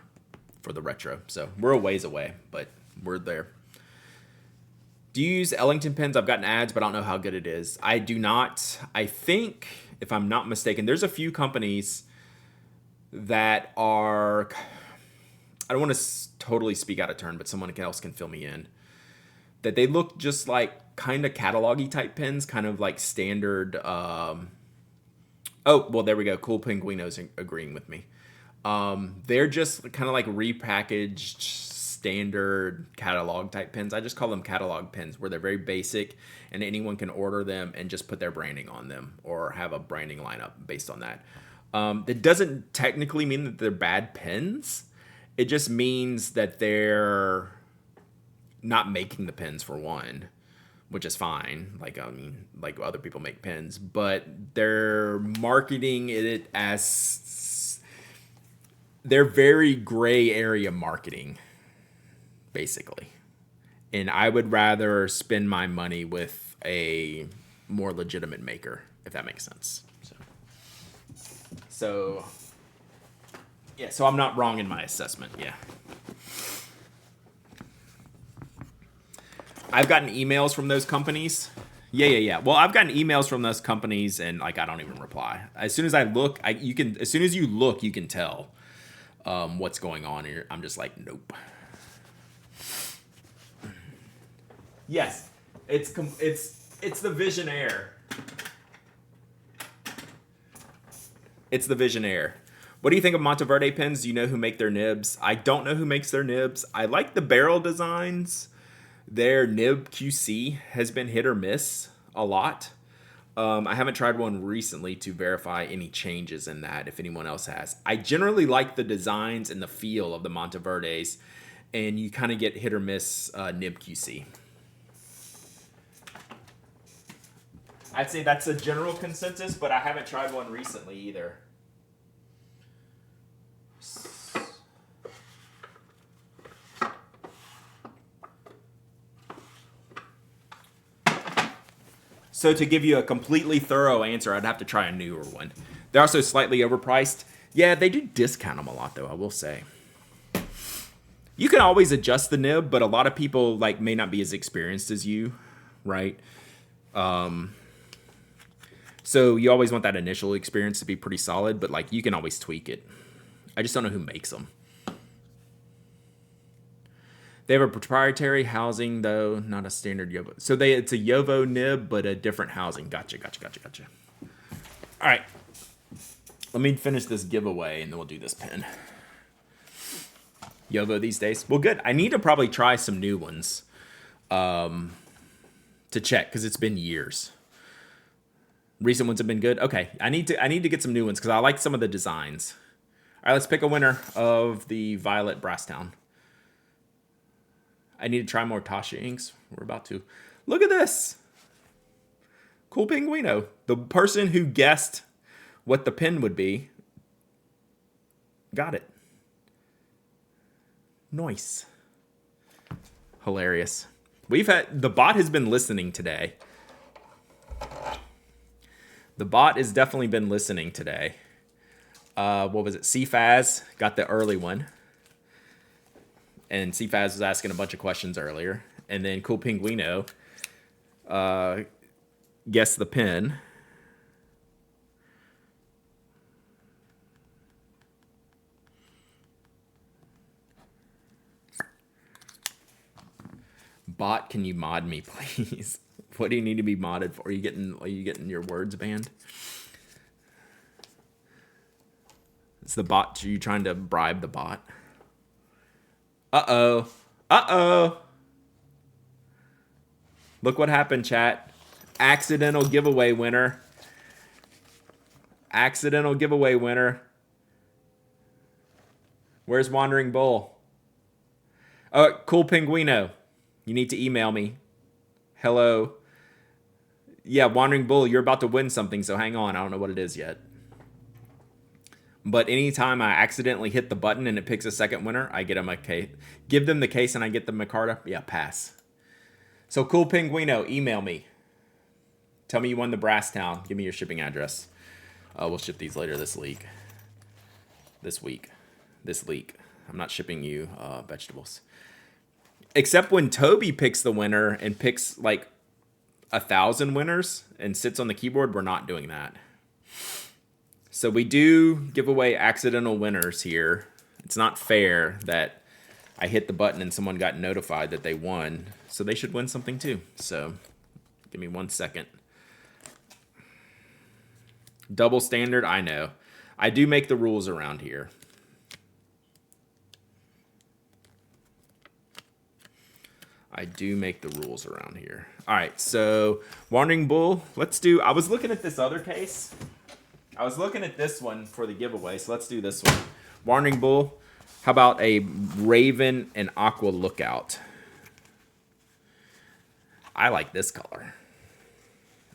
for the retro. So we're a ways away, but we're there. Do you use Ellington pens? I've gotten ads, but I don't know how good it is. I do not. I think, if I'm not mistaken, there's a few companies that are, I don't want to totally speak out of turn, but someone else can fill me in, that they look just like kind of catalog-y type pens, kind of like standard. Oh, well, there we go. Cool Pinguino's agreeing with me. They're just kind of like repackaged standard catalog type pens. I just call them catalog pens, where they're very basic and anyone can order them and just put their branding on them or have a branding lineup based on that. That doesn't technically mean that they're bad pens. It just means that they're not making the pens, for one, which is fine. Like, I mean, like other people make pens, but they're marketing it as, they're very gray area marketing, basically. And I would rather spend my money with a more legitimate maker, if that makes sense. So yeah, so I'm not wrong in my assessment. Yeah. I've gotten emails from those companies. Yeah. Well, I've gotten emails from those companies, and like I don't even reply. As soon as I look, you can. As soon as you look, you can tell what's going on here. I'm just like, nope. Yes, it's the Visionaire. It's the Visionaire. What do you think of Monteverde pens? Do you know who make their nibs? I don't know who makes their nibs. I like the barrel designs. Their nib QC has been hit or miss a lot. I haven't tried one recently to verify any changes in that, if anyone else has. I generally like the designs and the feel of the Monteverdes, and you kind of get hit or miss nib QC. I'd say that's a general consensus, but I haven't tried one recently either. So to give you a completely thorough answer, I'd have to try a newer one. They're also slightly overpriced. Yeah, they do discount them a lot, though, I will say. You can always adjust the nib, but a lot of people like may not be as experienced as you, right? So you always want that initial experience to be pretty solid, but like you can always tweak it. I just don't know who makes them. They have a proprietary housing, though, not a standard Yovo. So it's a Yovo nib, but a different housing. Gotcha. All right. Let me finish this giveaway, and then we'll do this pen. Yovo these days. Well, good. I need to probably try some new ones. to check because it's been years. Recent ones have been good. Okay, I need to get some new ones because I like some of the designs. All right, let's pick a winner of the Violet Brasstown. I need to try more Tasha inks. We're about to. Look at this. Cool Pinguino. The person who guessed what the pin would be got it. Nice. Hilarious. The bot has been listening today. The bot has definitely been listening today. What was it? CFaz got the early one. And CFaz was asking a bunch of questions earlier. And then Cool Pinguino guessed the pin. Bot, can you mod me, please? What do you need to be modded for? Are you getting your words banned? It's the bot. Are you trying to bribe the bot? Uh-oh. Uh-oh. Look what happened, chat. Accidental giveaway winner. Accidental giveaway winner. Where's Wandering Bull? Cool Pinguino. You need to email me. Hello. Yeah, Wandering Bull, you're about to win something, so hang on. I don't know what it is yet. But anytime I accidentally hit the button and it picks a second winner, I get them a case. Give them the case and I get them a card. Yeah, pass. So Cool Pinguino, email me. Tell me you won the Brasstown. Give me your shipping address. We'll ship these later this week. This week. I'm not shipping you vegetables. Except when Toby picks the winner and picks like 1,000 winners and sits on the keyboard, we're not doing that. So we do give away accidental winners here. It's not fair that I hit the button and someone got notified that they won. So they should win something too. So give me 1 second. Double standard, I know. I do make the rules around here. I do make the rules around here. All right, so Wandering Bull, let's do, I was looking at this other case. I was looking at this one for the giveaway, so let's do this one. Wandering Bull, how about a Raven and Aqua Lookout? I like this color.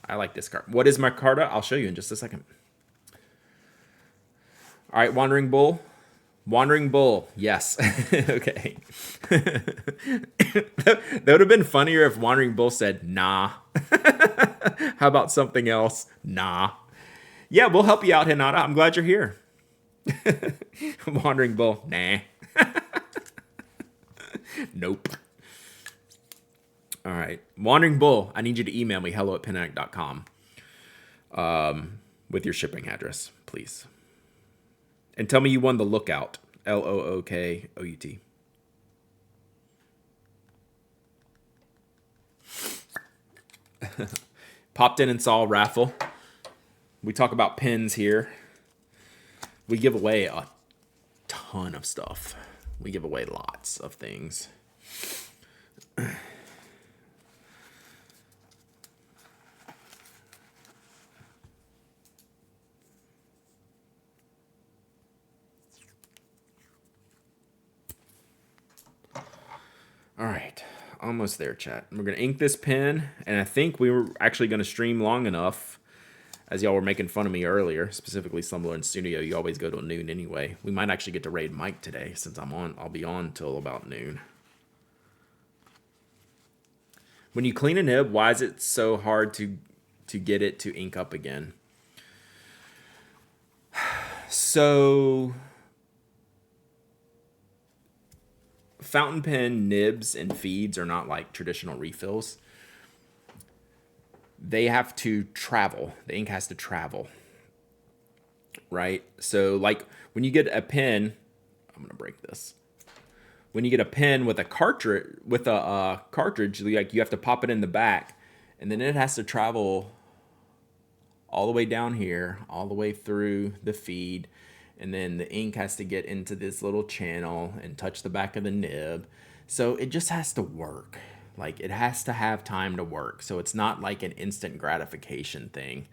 I like this card. What is my card? I'll show you in just a second. All right, Wandering Bull. Wandering Bull, yes. Okay. That would have been funnier if Wandering Bull said, nah. How about something else? Nah. Yeah, we'll help you out, Hinata. I'm glad you're here. Wandering Bull, nah. Nope. All right. Wandering Bull, I need you to email me, hello@pinac.com, with your shipping address, please. And tell me you won the Lookout. Lookout. Popped in and saw a raffle. We talk about pins here. We give away a ton of stuff. We give away lots of things. All right, almost there, chat. We're going to ink this pen, and I think we were actually going to stream long enough, as y'all were making fun of me earlier, specifically Slumberland Studio. You always go to noon anyway. We might actually get to raid Mike today, since I'll be on till about noon. When you clean a nib, why is it so hard to get it to ink up again? So fountain pen nibs and feeds are not like traditional refills. They have to travel. The ink has to travel, right? So like when you get a pen, I'm gonna break this. When you get a pen with a cartridge, like you have to pop it in the back, and then it has to travel all the way down here, all the way through the feed, and then the ink has to get into this little channel and touch the back of the nib. So it just has to work. Like, it has to have time to work. So it's not like an instant gratification thing.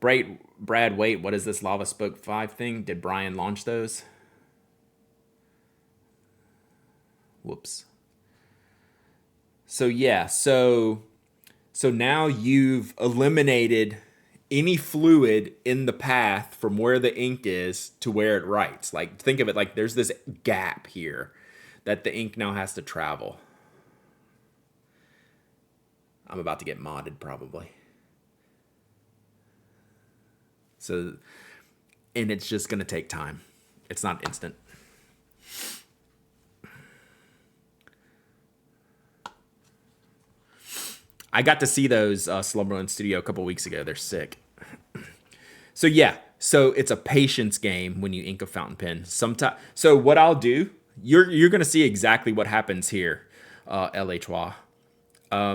Brad, wait, what is this Lava Spoke 5 thing? Did Brian launch those? Whoops. So yeah, so now you've eliminated any fluid in the path from where the ink is to where it writes. Like, think of it like there's this gap here that the ink now has to travel. I'm about to get modded probably. So, and it's just going to take time. It's not instant. I got to see those Slumberland Studio a couple weeks ago. They're sick. So yeah, so it's a patience game when you ink a fountain pen. So what I'll do, you're gonna see exactly what happens here, LHWA.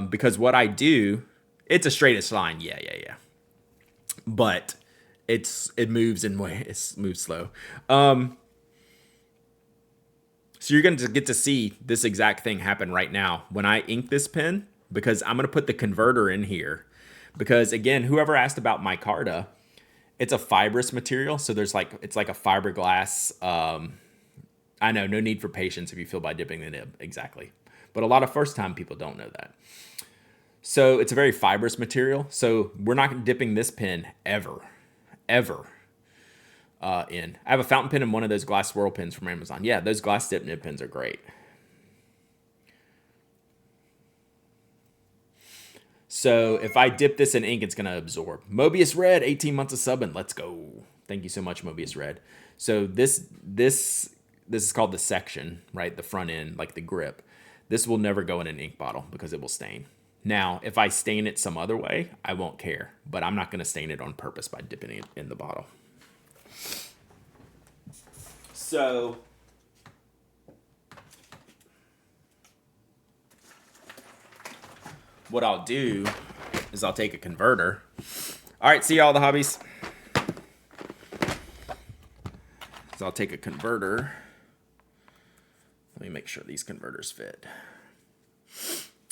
Because what I do, it's a straightest line. Yeah. But it moves it moves slow. So you're going to get to see this exact thing happen right now when I ink this pen, because I'm going to put the converter in here. Because again, whoever asked about micarta, it's a fibrous material. So it's like a fiberglass. I know, no need for patience if you feel by dipping the nib. Exactly. But a lot of first time people don't know that. So it's a very fibrous material. So we're not dipping this pen ever in. I have a fountain pen and one of those glass swirl pens from Amazon. Yeah, those glass dip nib pens are great. So if I dip this in ink, it's going to absorb. Mobius Red, 18 months of subbing. Let's go. Thank you so much, Mobius Red. So this is called the section, right? The front end, like the grip. This will never go in an ink bottle because it will stain. Now, if I stain it some other way, I won't care. But I'm not going to stain it on purpose by dipping it in the bottle. So what I'll do is I'll take a converter. All right, see all the hobbies. So I'll take a converter. Let me make sure these converters fit.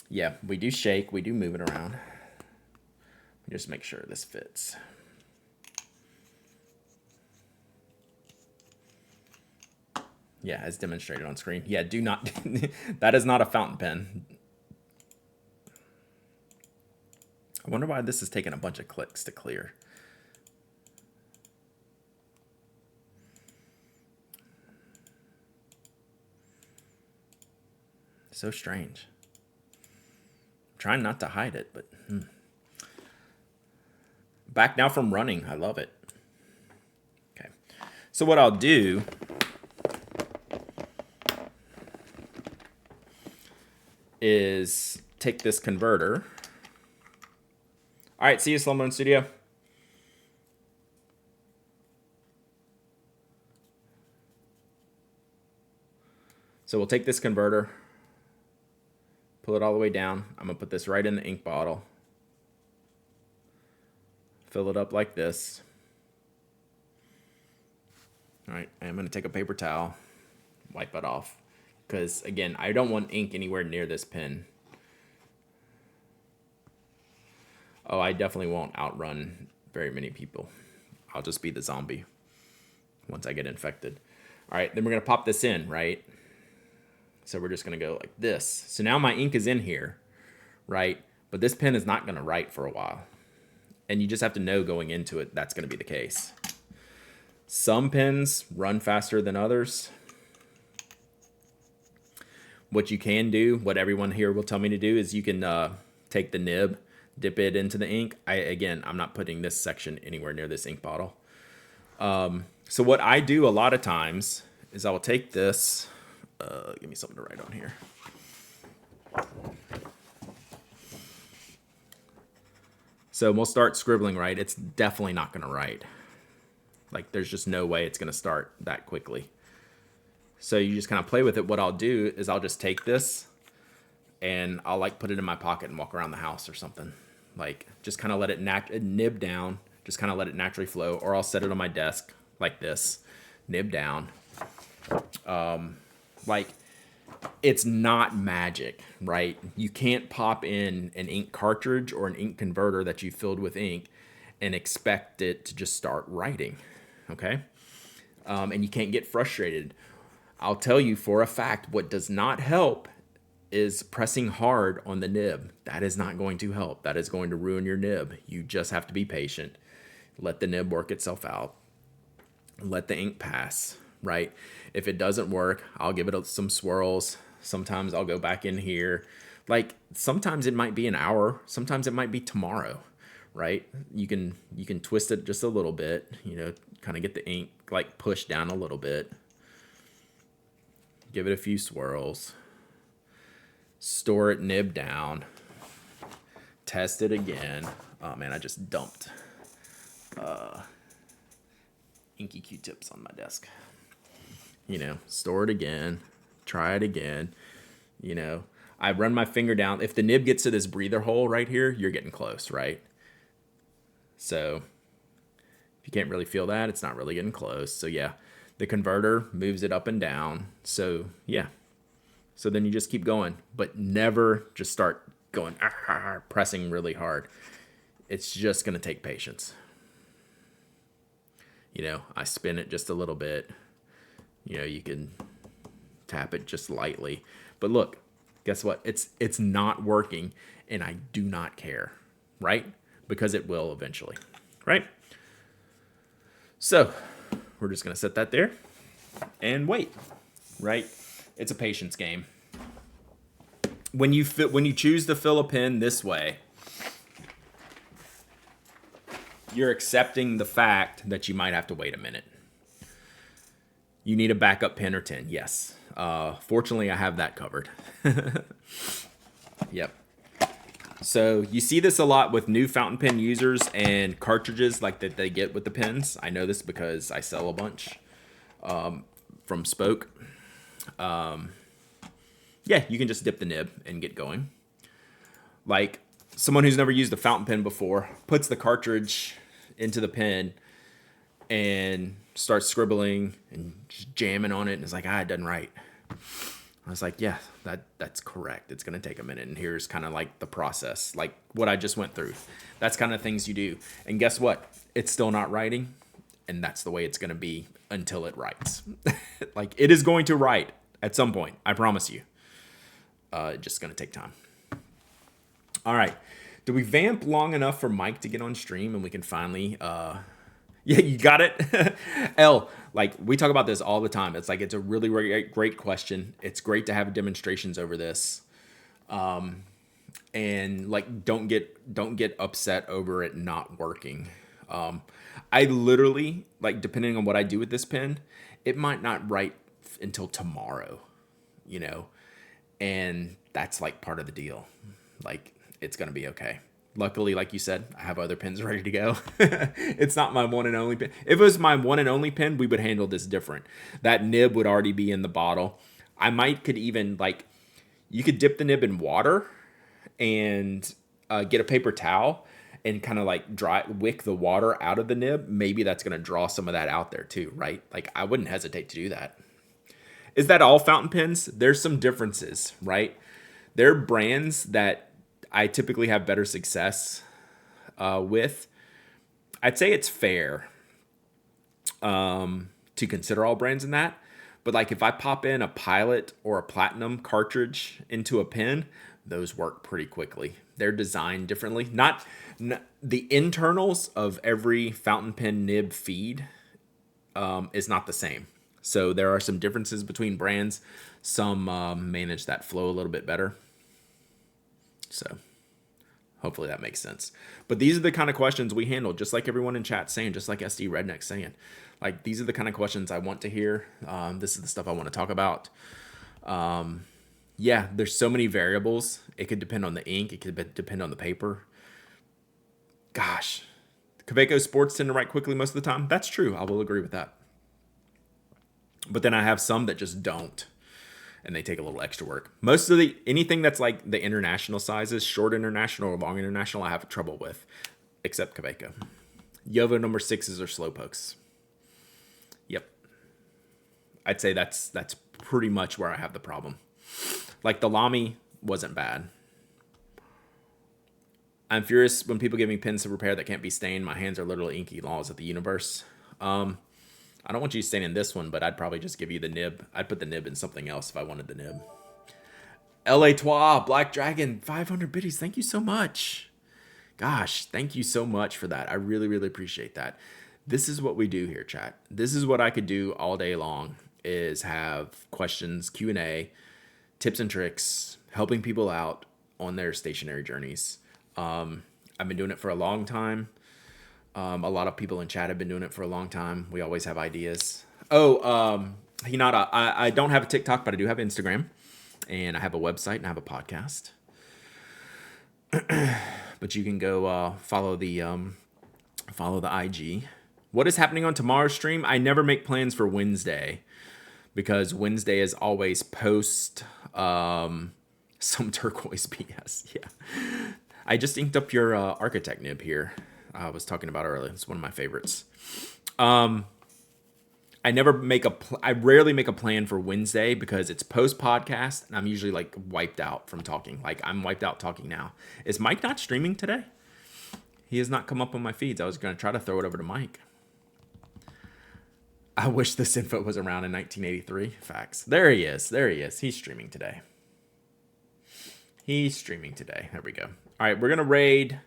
Yeah, we do shake. We do move it around. Just make sure this fits. Yeah, as demonstrated on screen. Yeah, do not. That is not a fountain pen. I wonder why this is taking a bunch of clicks to clear. So strange. I'm trying not to hide it, but back now from running. I love it. Okay. So what I'll do is take this converter. All right, see you, Slumberland Studio. So we'll take this converter, pull it all the way down. I'm going to put this right in the ink bottle. Fill it up like this. All right, I'm going to take a paper towel, wipe it off. Because, again, I don't want ink anywhere near this pen. Oh, I definitely won't outrun very many people. I'll just be the zombie once I get infected. All right, then we're going to pop this in, right? So we're just going to go like this. So now my ink is in here, right? But this pen is not going to write for a while. And you just have to know going into it that's going to be the case. Some pens run faster than others. What you can do, what everyone here will tell me to do, is you can take the nib, dip it into the ink. I'm not putting this section anywhere near this ink bottle. So what I do a lot of times is I will take this. Give me something to write on here. So we'll start scribbling, right? It's definitely not going to write. Like, there's just no way it's going to start that quickly. So you just kind of play with it. What I'll do is I'll just take this and I'll like put it in my pocket and walk around the house or something. Like, just kind of let it nib down. Just kind of let it naturally flow. Or I'll set it on my desk like this. Nib down. Like, it's not magic, right? You can't pop in an ink cartridge or an ink converter that you filled with ink and expect it to just start writing, okay? And you can't get frustrated. I'll tell you for a fact, what does not help is pressing hard on the nib. That is not going to help. That is going to ruin your nib. You just have to be patient. Let the nib work itself out. Let the ink pass, right? If it doesn't work, I'll give it some swirls. Sometimes I'll go back in here. Like sometimes it might be an hour. Sometimes it might be tomorrow, right? You can twist it just a little bit, kind of get the ink like pushed down a little bit. Give it a few swirls. Store it nib down. Test it again. Oh man, I just dumped inky Q-tips on my desk. Store it again. Try it again. I run my finger down. If the nib gets to this breather hole right here, you're getting close, right? So if you can't really feel that, it's not really getting close. So yeah, the converter moves it up and down. So yeah. So then you just keep going, but never just start going, pressing really hard. It's just going to take patience. I spin it just a little bit. You can tap it just lightly. But look, guess what? It's not working, and I do not care, right? Because it will eventually, right? So we're just going to set that there and wait, right? It's a patience game. When you choose to fill a pen this way, you're accepting the fact that you might have to wait a minute. You need a backup pen or tin, yes. Fortunately, I have that covered. Yep. So you see this a lot with new fountain pen users and cartridges like that they get with the pens. I know this because I sell a bunch from Spoke. Yeah, you can just dip the nib and get going. Like someone who's never used a fountain pen before puts the cartridge into the pen and starts scribbling and just jamming on it and is like, it doesn't write. I was like, yeah, that's correct. It's going to take a minute. And here's kind of like the process, like what I just went through. That's kind of things you do. And guess what? It's still not writing. And that's the way it's going to be until it writes. Like it is going to write at some point. I promise you. It's just going to take time. All right. Did we vamp long enough for Mike to get on stream and we can finally, yeah, you got it. L, like we talk about this all the time. It's like, it's a really great question. It's great to have demonstrations over this. And like, don't get upset over it not working. I literally, like, depending on what I do with this pen, it might not write until tomorrow, and that's like part of the deal. Like, it's going to be okay. Luckily, like you said, I have other pens ready to go. It's not my one and only pen. If it was my one and only pen, we would handle this different. That nib would already be in the bottle. Could even like, you could dip the nib in water and get a paper towel and kind of like wick the water out of the nib. Maybe that's going to draw some of that out there too, right? Like I wouldn't hesitate to do that. Is that all fountain pens? There's some differences, right? There are brands that I typically have better success with. I'd say it's fair to consider all brands in that. But like if I pop in a Pilot or a Platinum cartridge into a pen, those work pretty quickly. They're designed differently. Not the internals of every fountain pen nib feed is not the same. So there are some differences between brands. Some manage that flow a little bit better. So hopefully that makes sense. But these are the kind of questions we handle, just like everyone in chat saying, just like SD Redneck saying. Like, these are the kind of questions I want to hear. This is the stuff I want to talk about. Yeah, there's so many variables. It could depend on the ink. It could depend on the paper. Gosh, Kaweco Sports tend to write quickly most of the time. That's true. I will agree with that. But then I have some that just don't, and they take a little extra work. Most of anything that's like the international sizes, short international or long international, I have trouble with, except Kaweco. Yovo number 6s are slowpokes. Yep. I'd say that's pretty much where I have the problem. Like the Lamy wasn't bad. I'm furious when people give me pins to repair that can't be stained. My hands are literally inky. Laws of the universe. I don't want you staining this one, but I'd probably just give you the nib. I'd put the nib in something else if I wanted the nib. LA Trois, Black Dragon, 500 biddies. Thank you so much. Gosh, thank you so much for that. I really, really appreciate that. This is what we do here, chat. This is what I could do all day long, is have questions, Q&A, tips and tricks, helping people out on their stationary journeys. I've been doing it for a long time. A lot of people in chat have been doing it for a long time. We always have ideas. Hinata, I don't have a TikTok, but I do have Instagram. And I have a website and I have a podcast. But you can go follow the IG. What is happening on tomorrow's stream? I never make plans for Wednesday because Wednesday is always post some turquoise BS. Yeah. I just inked up your architect nib here. I was talking about earlier. It's one of my favorites. I rarely make a plan for Wednesday because it's post podcast and I'm usually like wiped out from talking. Like I'm wiped out talking now. Is Mike not streaming today? He has not come up on my feeds. I was going to try to throw it over to Mike. I wish this info was around in 1983. Facts. There he is. He's streaming today. There we go. All right, we're going to raid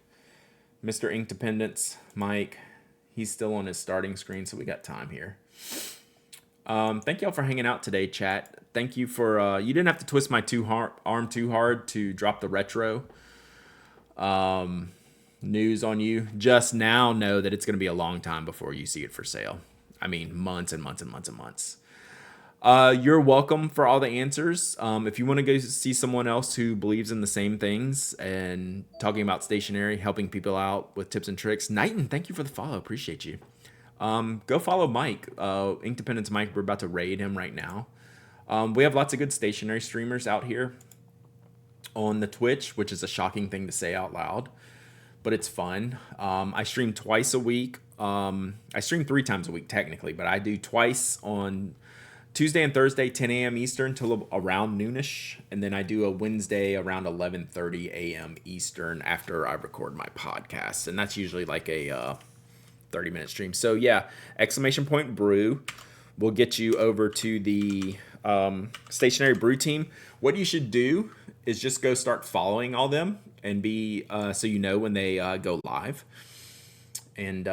Mr. Inkdependence, Mike. He's still on his starting screen, so we got time here. Thank y'all for hanging out today, chat. Thank you for, you didn't have to twist my arm too hard to drop the retro news on you. Just now know that it's going to be a long time before you see it for sale. I mean, months and months and months and months. You're welcome for all the answers. If you want to go see someone else who believes in the same things and talking about stationery, helping people out with tips and tricks, Knighton, thank you for the follow. Appreciate you. Go follow Mike, Inkdependence Mike. We're about to raid him right now. We have lots of good stationery streamers out here on the Twitch, which is a shocking thing to say out loud, but it's fun. I stream twice a week. I stream 3 times a week technically, but I do twice on Tuesday and Thursday, 10 a.m. Eastern till around noonish. And then I do a Wednesday around 11:30 a.m. Eastern after I record my podcast. And that's usually like a 30-minute stream. So yeah, exclamation point brew will get you over to the stationary brew team. What you should do is just go start following all them and be so you know when they go live. And